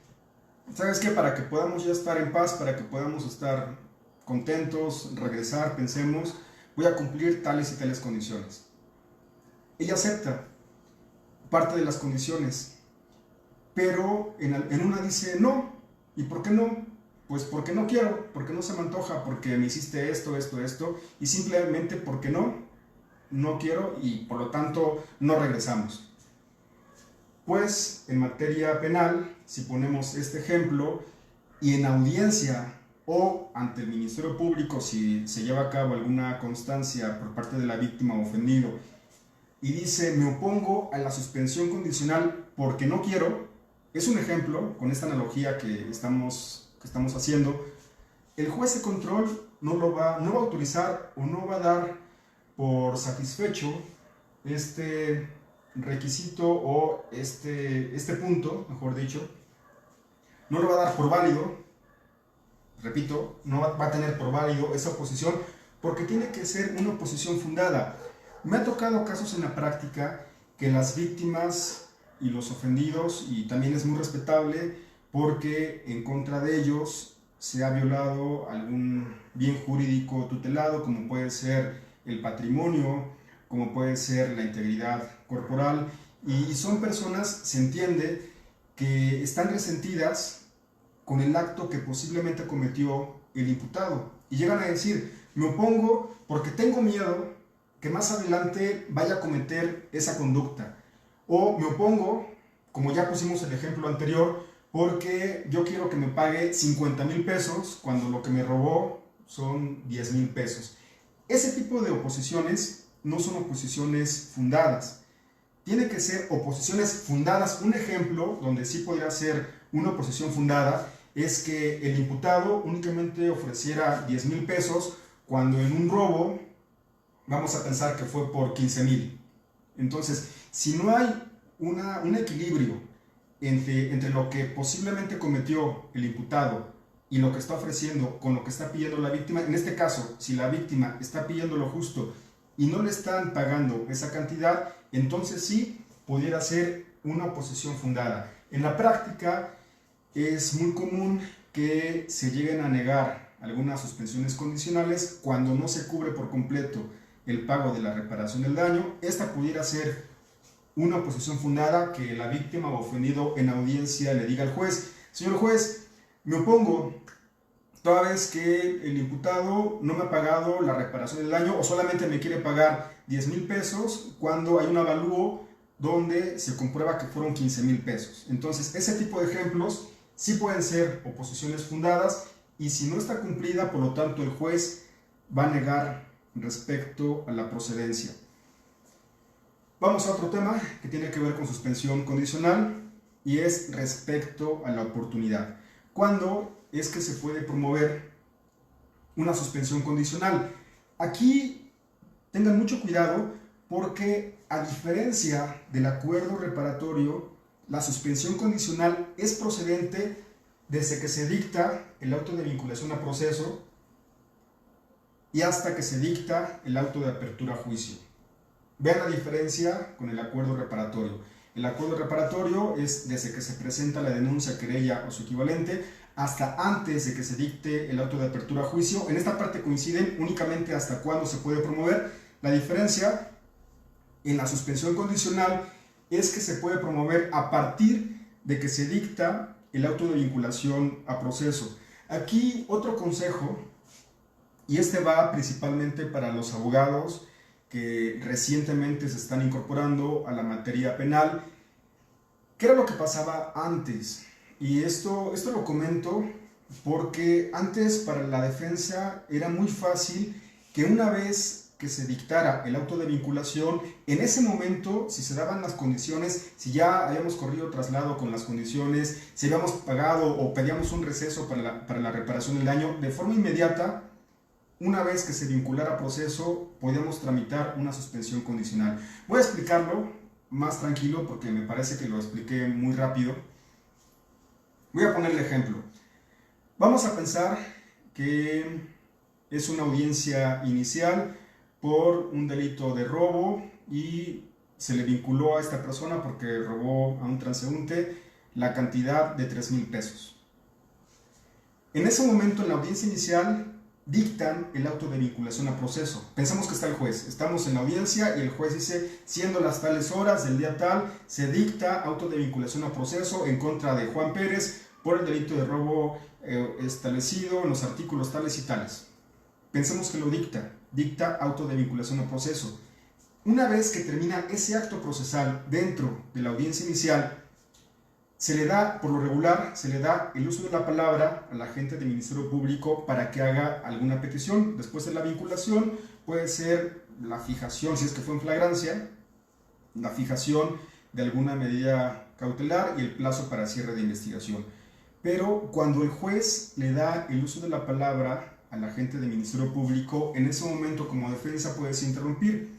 ¿sabes qué? Para que podamos ya estar en paz, para que podamos estar contentos, regresar, pensemos, voy a cumplir tales y tales condiciones. Ella acepta parte de las condiciones, pero en una dice no. ¿Y por qué no? Pues porque no quiero, porque no se me antoja, porque me hiciste esto, y simplemente porque no quiero y por lo tanto no regresamos. Pues en materia penal, si ponemos este ejemplo, y en audiencia o ante el Ministerio Público, si se lleva a cabo alguna constancia por parte de la víctima o ofendido, y dice: me opongo a la suspensión condicional porque no quiero, es un ejemplo, con esta analogía que estamos haciendo, el juez de control no va a autorizar o no va a dar por satisfecho este requisito o este punto, mejor dicho, no lo va a dar por válido, repito, no va a tener por válido esa oposición porque tiene que ser una oposición fundada. Me ha tocado casos en la práctica que las víctimas y los ofendidos, y también es muy respetable porque en contra de ellos se ha violado algún bien jurídico tutelado, como puede ser el patrimonio, como puede ser la integridad corporal, y son personas, se entiende, que están resentidas con el acto que posiblemente cometió el imputado, y llegan a decir: me opongo porque tengo miedo que más adelante vaya a cometer esa conducta, o me opongo, como ya pusimos el ejemplo anterior, porque yo quiero que me pague 50,000 pesos cuando lo que me robó son 10,000 pesos. Ese tipo de oposiciones no son oposiciones fundadas. Tiene que ser oposiciones fundadas. Un ejemplo donde sí podría ser una oposición fundada es que el imputado únicamente ofreciera 10,000 pesos cuando en un robo vamos a pensar que fue por 15,000. Entonces, si no hay un equilibrio entre lo que posiblemente cometió el imputado y lo que está ofreciendo con lo que está pidiendo la víctima, en este caso, si la víctima está pidiendo lo justo y no le están pagando esa cantidad, entonces sí pudiera ser una oposición fundada. En la práctica es muy común que se lleguen a negar algunas suspensiones condicionales cuando no se cubre por completo el pago de la reparación del daño. Esta pudiera ser una oposición fundada, que la víctima o ofendido en audiencia le diga al juez: señor juez, me opongo toda vez que el imputado no me ha pagado la reparación del daño o solamente me quiere pagar 10,000 pesos cuando hay un avalúo donde se comprueba que fueron 15,000 pesos. Entonces, ese tipo de ejemplos sí pueden ser oposiciones fundadas, y si no está cumplida, por lo tanto, el juez va a negar respecto a la procedencia. Vamos a otro tema que tiene que ver con suspensión condicional, y es respecto a la oportunidad. ¿Cuándo es que se puede promover una suspensión condicional? Aquí tengan mucho cuidado porque, a diferencia del acuerdo reparatorio, la suspensión condicional es procedente desde que se dicta el auto de vinculación a proceso y hasta que se dicta el auto de apertura a juicio. Vean la diferencia con el acuerdo reparatorio. El acuerdo reparatorio es desde que se presenta la denuncia, querella o su equivalente hasta antes de que se dicte el auto de apertura a juicio. En esta parte coinciden únicamente hasta cuándo se puede promover. La diferencia en la suspensión condicional es que se puede promover a partir de que se dicta el auto de vinculación a proceso. Aquí otro consejo, y este va principalmente para los abogados que recientemente se están incorporando a la materia penal. ¿Qué era lo que pasaba antes? Y esto lo comento porque antes para la defensa era muy fácil que una vez que se dictara el auto de vinculación, en ese momento, si se daban las condiciones, si ya habíamos corrido traslado con las condiciones, si habíamos pagado o pedíamos un receso para la reparación del daño, de forma inmediata, una vez que se vinculara proceso, podíamos tramitar una suspensión condicional. Voy a explicarlo más tranquilo porque me parece que lo expliqué muy rápido. Voy a poner el ejemplo. Vamos a pensar que es una audiencia inicial por un delito de robo y se le vinculó a esta persona porque robó a un transeúnte la cantidad de 3,000 pesos. En ese momento, en la audiencia inicial, dictan el auto de vinculación a proceso. Pensamos que está el juez, estamos en la audiencia y el juez dice, siendo las tales horas del día tal, se dicta auto de vinculación a proceso en contra de Juan Pérez por el delito de robo establecido en los artículos tales y tales. Pensemos que lo dicta auto de vinculación a proceso. Una vez que termina ese acto procesal dentro de la audiencia inicial, se le da, por lo regular, se le da el uso de la palabra al agente del Ministerio Público para que haga alguna petición. Después de la vinculación puede ser la fijación, si es que fue en flagrancia, la fijación de alguna medida cautelar y el plazo para cierre de investigación. Pero cuando el juez le da el uso de la palabra al agente del Ministerio Público, en ese momento como defensa puedes interrumpir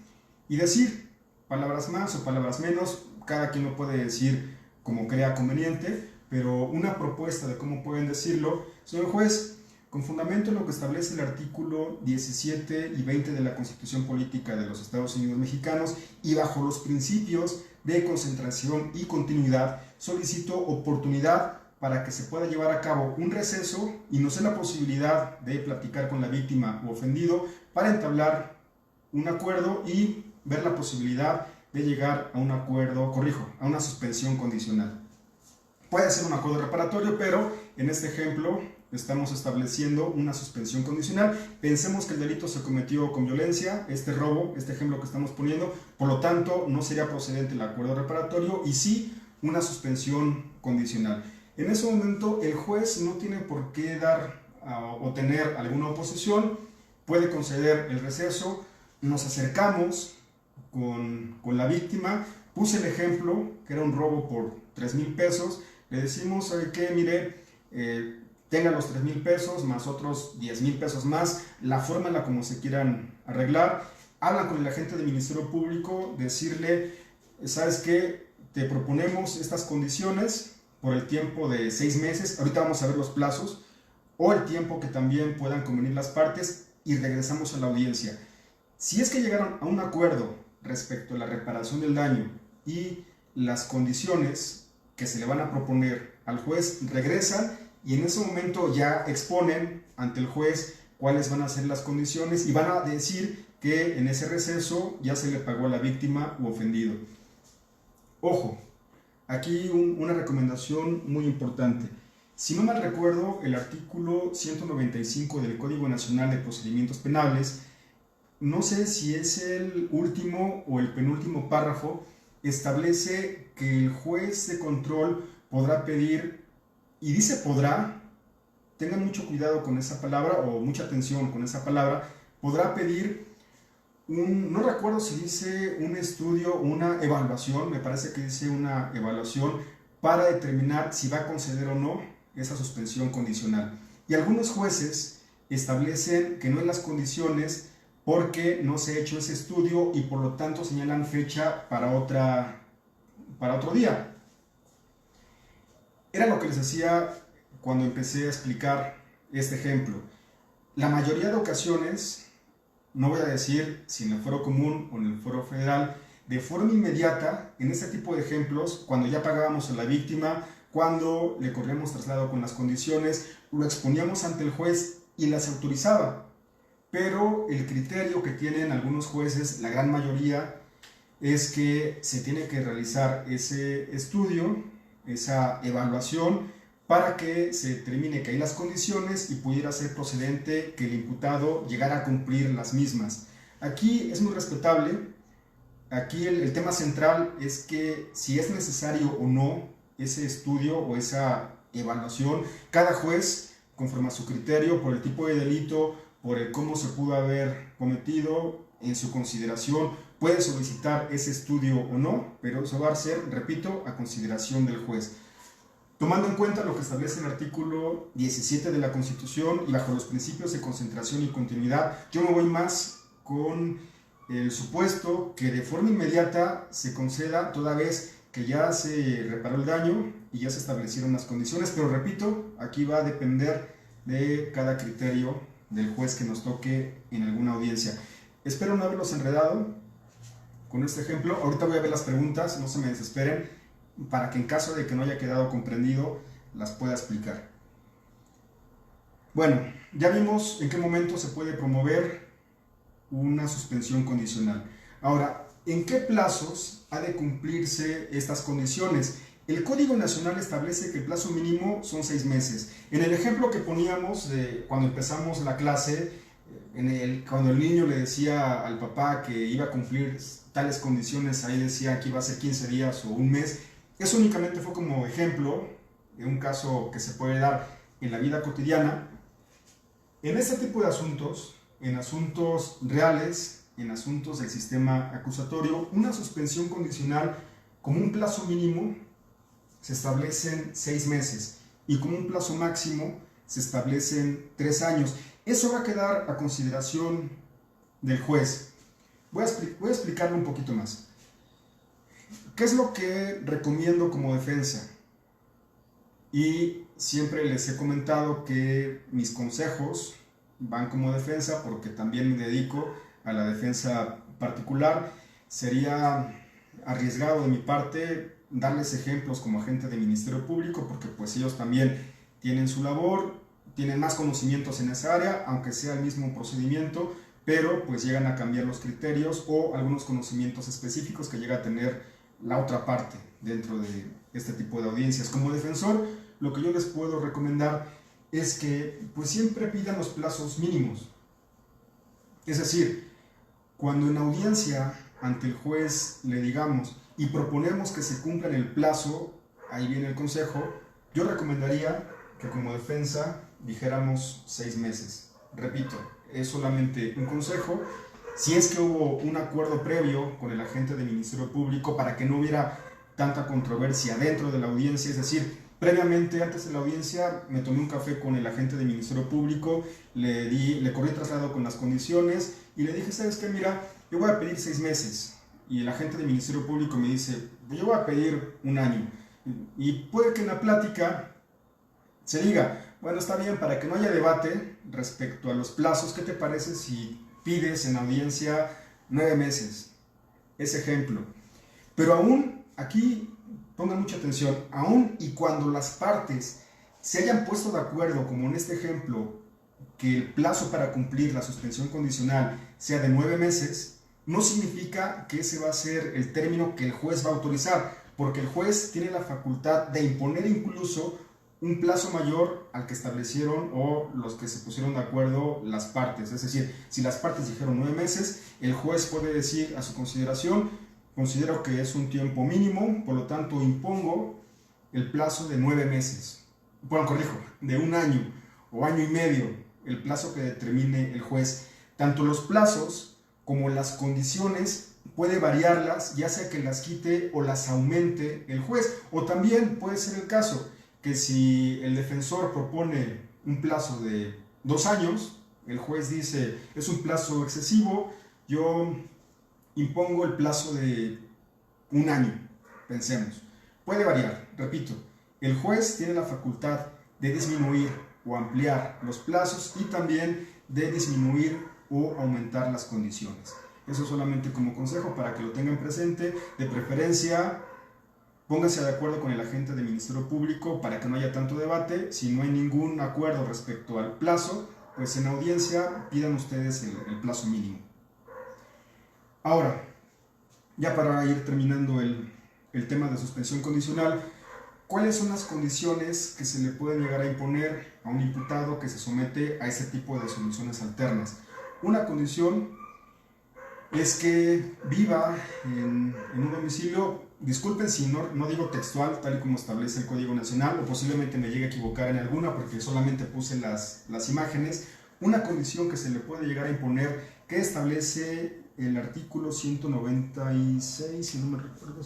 y decir palabras más o palabras menos, cada quien lo puede decir como crea conveniente, pero una propuesta de cómo pueden decirlo: señor juez, con fundamento en lo que establece el artículo 17 y 20 de la Constitución Política de los Estados Unidos Mexicanos y bajo los principios de concentración y continuidad, solicito oportunidad para que se pueda llevar a cabo un receso y nos dé la posibilidad de platicar con la víctima u ofendido para entablar un acuerdo y ver la posibilidad de llegar a un acuerdo, a una suspensión condicional. Puede ser un acuerdo reparatorio, pero en este ejemplo estamos estableciendo una suspensión condicional. Pensemos que el delito se cometió con violencia, este robo, este ejemplo que estamos poniendo, por lo tanto no sería procedente el acuerdo reparatorio y sí una suspensión condicional. En ese momento el juez no tiene por qué dar o tener alguna oposición, puede conceder el receso, nos acercamos con la víctima, puse el ejemplo que era un robo por 3,000 pesos, le decimos, ¿sabe qué? Mire, tenga los 3,000 pesos más otros 10,000 pesos más, la forma en la como se quieran arreglar, hablan con el agente del Ministerio Público, decirle, ¿sabes qué? Te proponemos estas condiciones por el tiempo de 6 meses, ahorita vamos a ver los plazos, o el tiempo que también puedan convenir las partes y regresamos a la audiencia. Si es que llegaron a un acuerdo respecto a la reparación del daño y las condiciones que se le van a proponer al juez, regresan y en ese momento ya exponen ante el juez cuáles van a ser las condiciones y van a decir que en ese receso ya se le pagó a la víctima u ofendido. Ojo, aquí una recomendación muy importante. Si no mal recuerdo, el artículo 195 del Código Nacional de Procedimientos Penales, no sé si es el último o el penúltimo párrafo, establece que el juez de control podrá pedir, y dice podrá, tengan mucho cuidado con esa palabra o mucha atención con esa palabra, podrá pedir no recuerdo si dice un estudio o una evaluación, me parece que dice una evaluación para determinar si va a conceder o no esa suspensión condicional. Y algunos jueces establecen que no hay las condiciones porque no se ha hecho ese estudio y por lo tanto señalan fecha para otro día. Era lo que les decía cuando empecé a explicar este ejemplo. La mayoría de ocasiones, no voy a decir si en el fuero común o en el fuero federal, de forma inmediata, en este tipo de ejemplos, cuando ya pagábamos a la víctima, cuando le corríamos traslado con las condiciones, lo exponíamos ante el juez y las autorizaba. Pero el criterio que tienen algunos jueces, la gran mayoría, es que se tiene que realizar ese estudio, esa evaluación, para que se determine que hay las condiciones y pudiera ser procedente que el imputado llegara a cumplir las mismas. Aquí es muy respetable. Aquí el tema central es que si es necesario o no ese estudio o esa evaluación, cada juez, conforme a su criterio, por el tipo de delito, por el cómo se pudo haber cometido, en su consideración, puede solicitar ese estudio o no, pero eso va a ser, repito, a consideración del juez. Tomando en cuenta lo que establece el artículo 17 de la Constitución y bajo los principios de concentración y continuidad, yo me voy más con el supuesto que de forma inmediata se conceda toda vez que ya se reparó el daño y ya se establecieron las condiciones, pero repito, aquí va a depender de cada criterio del juez que nos toque en alguna audiencia. Espero no haberlos enredado con este ejemplo. Ahorita voy a ver las preguntas, no se me desesperen, para que en caso de que no haya quedado comprendido, las pueda explicar. Bueno, ya vimos en qué momento se puede promover una suspensión condicional. Ahora, ¿en qué plazos ha de cumplirse estas condiciones? El Código Nacional establece que el plazo mínimo son 6 meses. En el ejemplo que poníamos de cuando empezamos la clase, cuando el niño le decía al papá que iba a cumplir tales condiciones, ahí decía que iba a ser 15 días o un mes. Eso únicamente fue como ejemplo de un caso que se puede dar en la vida cotidiana. En este tipo de asuntos, en asuntos reales, en asuntos del sistema acusatorio, una suspensión condicional como un plazo mínimo se establecen 6 meses y como un plazo máximo se establecen 3 años. Eso va a quedar a consideración del juez. Voy a explicarlo un poquito más. ¿Qué es lo que recomiendo como defensa? Y siempre les he comentado que mis consejos van como defensa porque también me dedico a la defensa particular. Sería arriesgado de mi parte darles ejemplos como agente de Ministerio Público porque pues ellos también tienen su labor, tienen más conocimientos en esa área, aunque sea el mismo procedimiento, pero pues llegan a cambiar los criterios o algunos conocimientos específicos que llega a tener la otra parte dentro de este tipo de audiencias. Como defensor, lo que yo les puedo recomendar es que pues siempre pidan los plazos mínimos. Es decir, cuando en audiencia ante el juez le digamos y proponemos que se cumpla en el plazo, ahí viene el consejo, yo recomendaría que como defensa dijéramos 6 meses. Repito, es solamente un consejo. Si es que hubo un acuerdo previo con el agente del Ministerio Público para que no hubiera tanta controversia dentro de la audiencia, es decir, previamente, antes de la audiencia, me tomé un café con el agente del Ministerio Público, le corrí traslado con las condiciones y le dije, ¿sabes qué? Mira, yo voy a pedir 6 meses. Y el agente del Ministerio Público me dice, yo voy a pedir 1 año. Y puede que en la plática se diga, bueno, está bien, para que no haya debate respecto a los plazos, ¿qué te parece si pides en audiencia 9 meses? Ese ejemplo. Pero aún, aquí pongan mucha atención, aún y cuando las partes se hayan puesto de acuerdo, como en este ejemplo, que el plazo para cumplir la suspensión condicional sea de 9 meses, no significa que ese va a ser el término que el juez va a autorizar, porque el juez tiene la facultad de imponer incluso un plazo mayor al que establecieron o los que se pusieron de acuerdo las partes. Es decir, si las partes dijeron 9 meses, el juez puede decir a su consideración, considero que es un tiempo mínimo, por lo tanto impongo el plazo de 9 meses. Bueno, corrijo, de 1 año o año y medio, el plazo que determine el juez. Tanto los plazos como las condiciones puede variarlas, ya sea que las quite o las aumente el juez. O también puede ser el caso que si el defensor propone un plazo de 2 años, el juez dice, es un plazo excesivo, yo impongo el plazo de 1 año, pensemos. Puede variar, repito, el juez tiene la facultad de disminuir o ampliar los plazos y también de disminuir o aumentar las condiciones. Eso solamente como consejo para que lo tengan presente. De preferencia, pónganse de acuerdo con el agente del Ministerio Público para que no haya tanto debate. Si no hay ningún acuerdo respecto al plazo, pues en audiencia pidan ustedes el plazo mínimo. Ahora, ya para ir terminando el tema de suspensión condicional, ¿cuáles son las condiciones que se le pueden llegar a imponer a un imputado que se somete a ese tipo de soluciones alternas? Una condición es que viva en un domicilio, disculpen si no digo textual, tal y como establece el Código Nacional, o posiblemente me llegue a equivocar en alguna porque solamente puse las imágenes. Una condición que se le puede llegar a imponer, que establece el artículo 196, si no me recuerdo,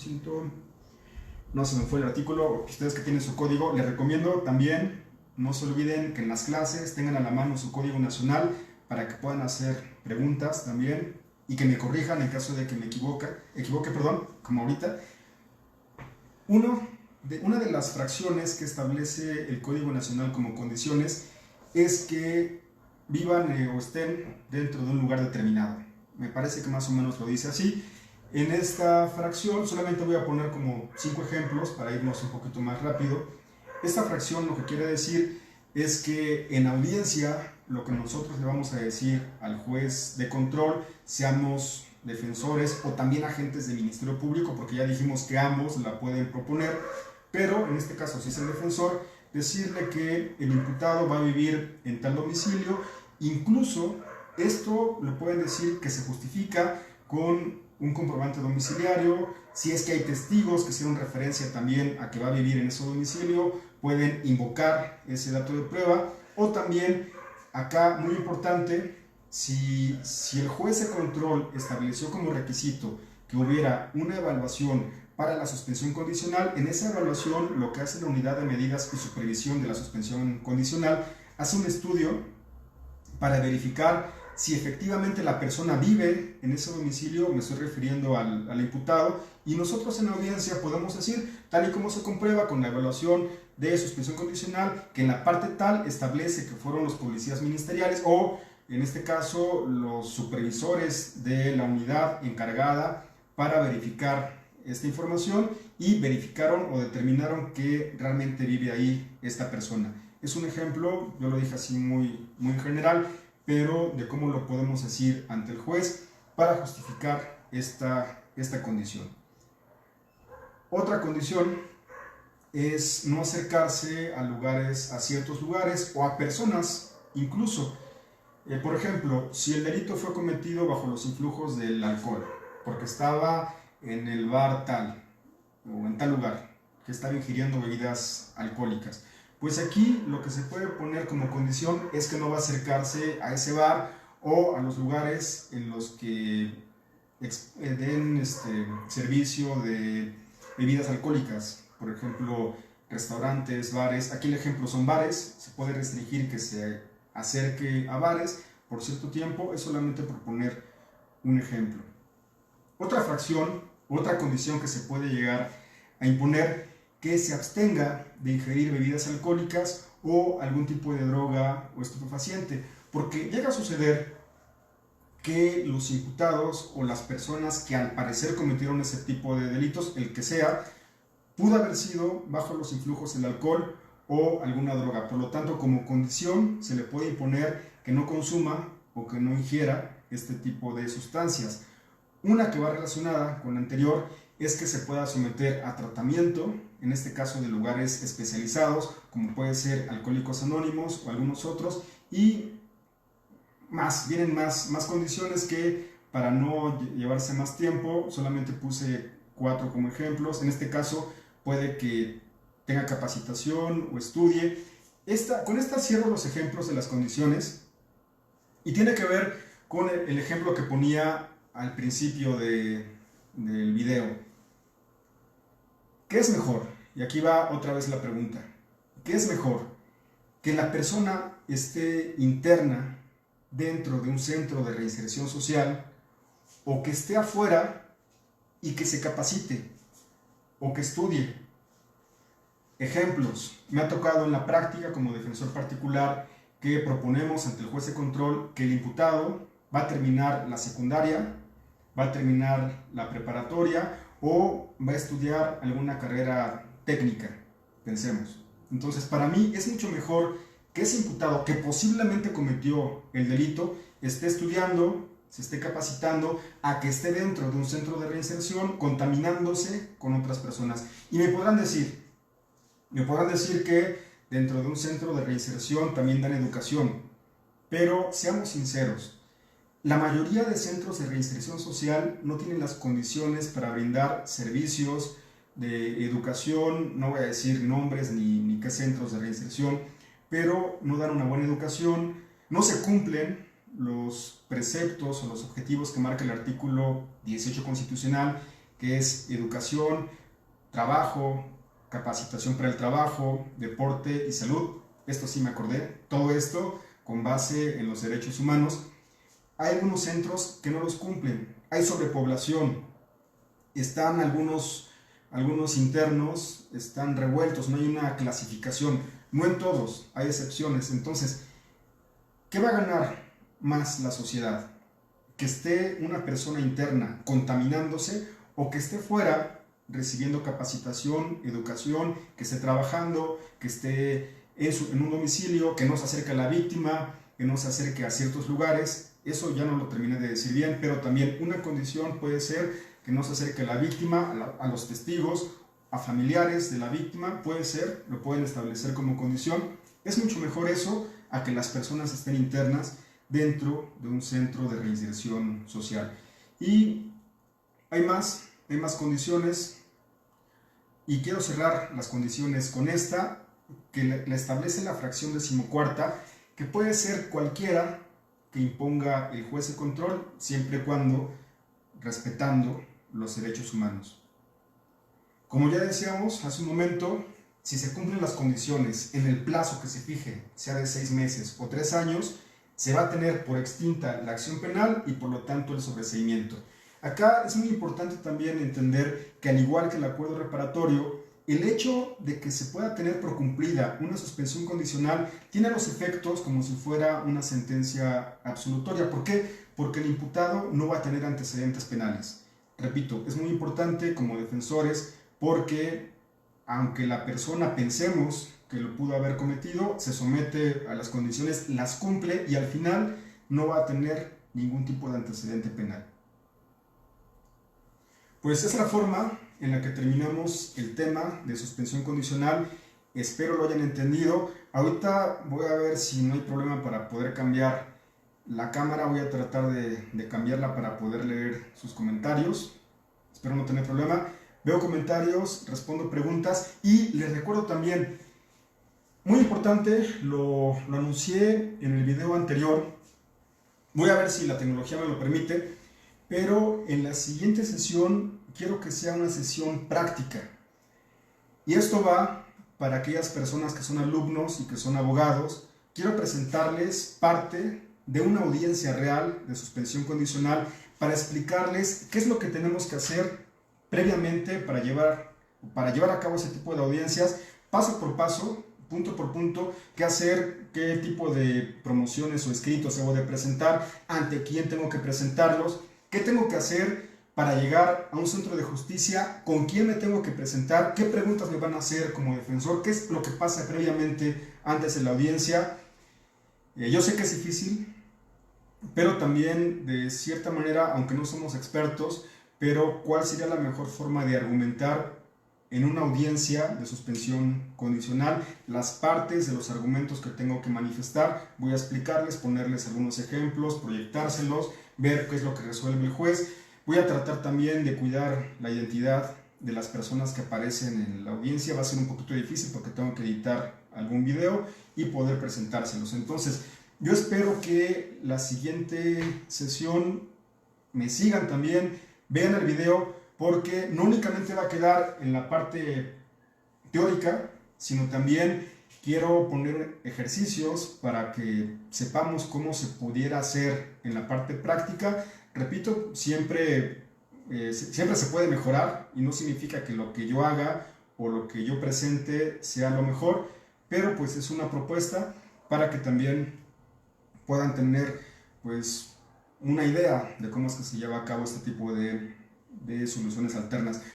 no se me fue el artículo, ustedes que tienen su código, les recomiendo también, no se olviden que en las clases tengan a la mano su Código Nacional para que puedan hacer preguntas también y que me corrijan en caso de que me equivoque, como ahorita. Una de las fracciones que establece el Código Nacional como condiciones es que vivan o estén dentro de un lugar determinado. Me parece que más o menos lo dice así. En esta fracción solamente voy a poner como 5 ejemplos para irnos un poquito más rápido. Esta fracción lo que quiere decir es que en audiencia lo que nosotros le vamos a decir al juez de control, seamos defensores o también agentes del Ministerio Público, porque ya dijimos que ambos la pueden proponer, pero en este caso si es el defensor, decirle que el imputado va a vivir en tal domicilio, incluso esto lo pueden decir que se justifica con un comprobante domiciliario, si es que hay testigos que hicieron referencia también a que va a vivir en ese domicilio, pueden invocar ese dato de prueba, o también, acá muy importante, si el juez de control estableció como requisito que hubiera una evaluación para la suspensión condicional, en esa evaluación lo que hace la unidad de medidas y supervisión de la suspensión condicional hace un estudio para verificar si efectivamente la persona vive en ese domicilio, me estoy refiriendo al imputado, y nosotros en la audiencia podemos decir, tal y como se comprueba con la evaluación de suspensión condicional, que en la parte tal establece que fueron los policías ministeriales o, en este caso, los supervisores de la unidad encargada para verificar esta información y verificaron o determinaron que realmente vive ahí esta persona. Es un ejemplo, yo lo dije así muy en general, pero de cómo lo podemos decir ante el juez para justificar esta condición. Otra condición es no acercarse a ciertos lugares o a personas, incluso. Por ejemplo, si el delito fue cometido bajo los influjos del alcohol, porque estaba en el bar tal o en tal lugar, que estaba ingiriendo bebidas alcohólicas, pues aquí lo que se puede poner como condición es que no va a acercarse a ese bar o a los lugares en los que den servicio de bebidas alcohólicas, por ejemplo, restaurantes, bares. Aquí el ejemplo son bares, se puede restringir que se acerque a bares por cierto tiempo, es solamente por poner un ejemplo. Otra fracción, otra condición que se puede llegar a imponer, que se abstenga de ingerir bebidas alcohólicas o algún tipo de droga o estupefaciente, porque llega a suceder que los imputados o las personas que al parecer cometieron ese tipo de delitos, el que sea, pudo haber sido bajo los influjos del alcohol o alguna droga. Por lo tanto, como condición se le puede imponer que no consuma o que no ingiera este tipo de sustancias. Una que va relacionada con la anterior es que se pueda someter a tratamiento, en este caso de lugares especializados, como puede ser Alcohólicos Anónimos o algunos otros, y vienen más condiciones que, para no llevarse más tiempo, solamente puse 4 como ejemplos. En este caso puede que tenga capacitación o estudie. Con esta cierro los ejemplos de las condiciones y tiene que ver con el ejemplo que ponía al principio del video. ¿Qué es mejor? Y aquí va otra vez la pregunta. ¿Qué es mejor? Que la persona esté interna dentro de un centro de reinserción social o que esté afuera y que se capacite o que estudie. Ejemplos. Me ha tocado en la práctica como defensor particular que proponemos ante el juez de control que el imputado va a terminar la secundaria, va a terminar la preparatoria o va a estudiar alguna carrera técnica, pensemos. Entonces, para mí es mucho mejor que ese imputado que posiblemente cometió el delito esté estudiando, se esté capacitando, a que esté dentro de un centro de reinserción contaminándose con otras personas. Y me podrán decir, Me podrán decir que dentro de un centro de reinserción también dan educación, pero seamos sinceros, la mayoría de centros de reinserción social no tienen las condiciones para brindar servicios de educación, no voy a decir nombres ni qué centros de reinserción, pero no dan una buena educación, no se cumplen los preceptos o los objetivos que marca el artículo 18 constitucional, que es educación, trabajo, capacitación para el trabajo, deporte y salud. Esto sí me acordé, todo esto con base en los derechos humanos. Hay algunos centros que no los cumplen, hay sobrepoblación, están algunos internos, están revueltos, no hay una clasificación, no en todos, hay excepciones. Entonces, ¿qué va a ganar más la sociedad? ¿Que esté una persona interna contaminándose o que esté fuera recibiendo capacitación, educación, que esté trabajando, que esté en un domicilio, que no se acerque a la víctima, que no se acerque a ciertos lugares? Eso ya no lo terminé de decir bien, pero también una condición puede ser que no se acerque a la víctima, a los testigos, a familiares de la víctima, puede ser, lo pueden establecer como condición. Es mucho mejor eso a que las personas estén internas dentro de un centro de reinserción social. Y hay más condiciones, y quiero cerrar las condiciones con esta, que la establece la fracción 14ª, que puede ser cualquiera que imponga el juez de control, siempre y cuando respetando los derechos humanos. Como ya decíamos hace un momento, si se cumplen las condiciones en el plazo que se fije, sea de 6 meses o 3 años, se va a tener por extinta la acción penal y por lo tanto el sobreseimiento. Acá es muy importante también entender que, al igual que el acuerdo reparatorio, el hecho de que se pueda tener por cumplida una suspensión condicional tiene los efectos como si fuera una sentencia absolutoria. ¿Por qué? Porque el imputado no va a tener antecedentes penales. Repito, es muy importante como defensores porque, aunque la persona pensemos que lo pudo haber cometido, se somete a las condiciones, las cumple y al final no va a tener ningún tipo de antecedente penal. Pues esa es la forma en la que terminamos el tema de suspensión condicional. Espero lo hayan entendido. Ahorita voy a ver si no hay problema para poder cambiar la cámara. Voy a tratar de cambiarla para poder leer sus comentarios. Espero no tener problema. Veo comentarios, respondo preguntas y les recuerdo también, muy importante, lo anuncié en el video anterior. Voy a ver si la tecnología me lo permite, pero en la siguiente sesión quiero que sea una sesión práctica. Y esto va para aquellas personas que son alumnos y que son abogados. Quiero presentarles parte de una audiencia real de suspensión condicional para explicarles qué es lo que tenemos que hacer previamente para llevar a cabo ese tipo de audiencias, paso por paso, punto por punto, qué hacer, qué tipo de promociones o escritos debo de presentar, ante quién tengo que presentarlos, qué tengo que hacer para llegar a un centro de justicia, con quién me tengo que presentar, qué preguntas me van a hacer como defensor, qué es lo que pasa previamente antes de la audiencia. Yo sé que es difícil, pero también de cierta manera, aunque no somos expertos, pero cuál sería la mejor forma de argumentar en una audiencia de suspensión condicional las partes de los argumentos que tengo que manifestar. Voy a explicarles, ponerles algunos ejemplos, proyectárselos, ver qué es lo que resuelve el juez. Voy a tratar también de cuidar la identidad de las personas que aparecen en la audiencia. Va a ser un poquito difícil porque tengo que editar algún video y poder presentárselos. Entonces, yo espero que la siguiente sesión me sigan también, vean el video, porque no únicamente va a quedar en la parte teórica, sino también quiero poner ejercicios para que sepamos cómo se pudiera hacer en la parte práctica. Repito, siempre se puede mejorar y no significa que lo que yo haga o lo que yo presente sea lo mejor, pero pues es una propuesta para que también puedan tener pues una idea de cómo es que se lleva a cabo este tipo de soluciones alternas.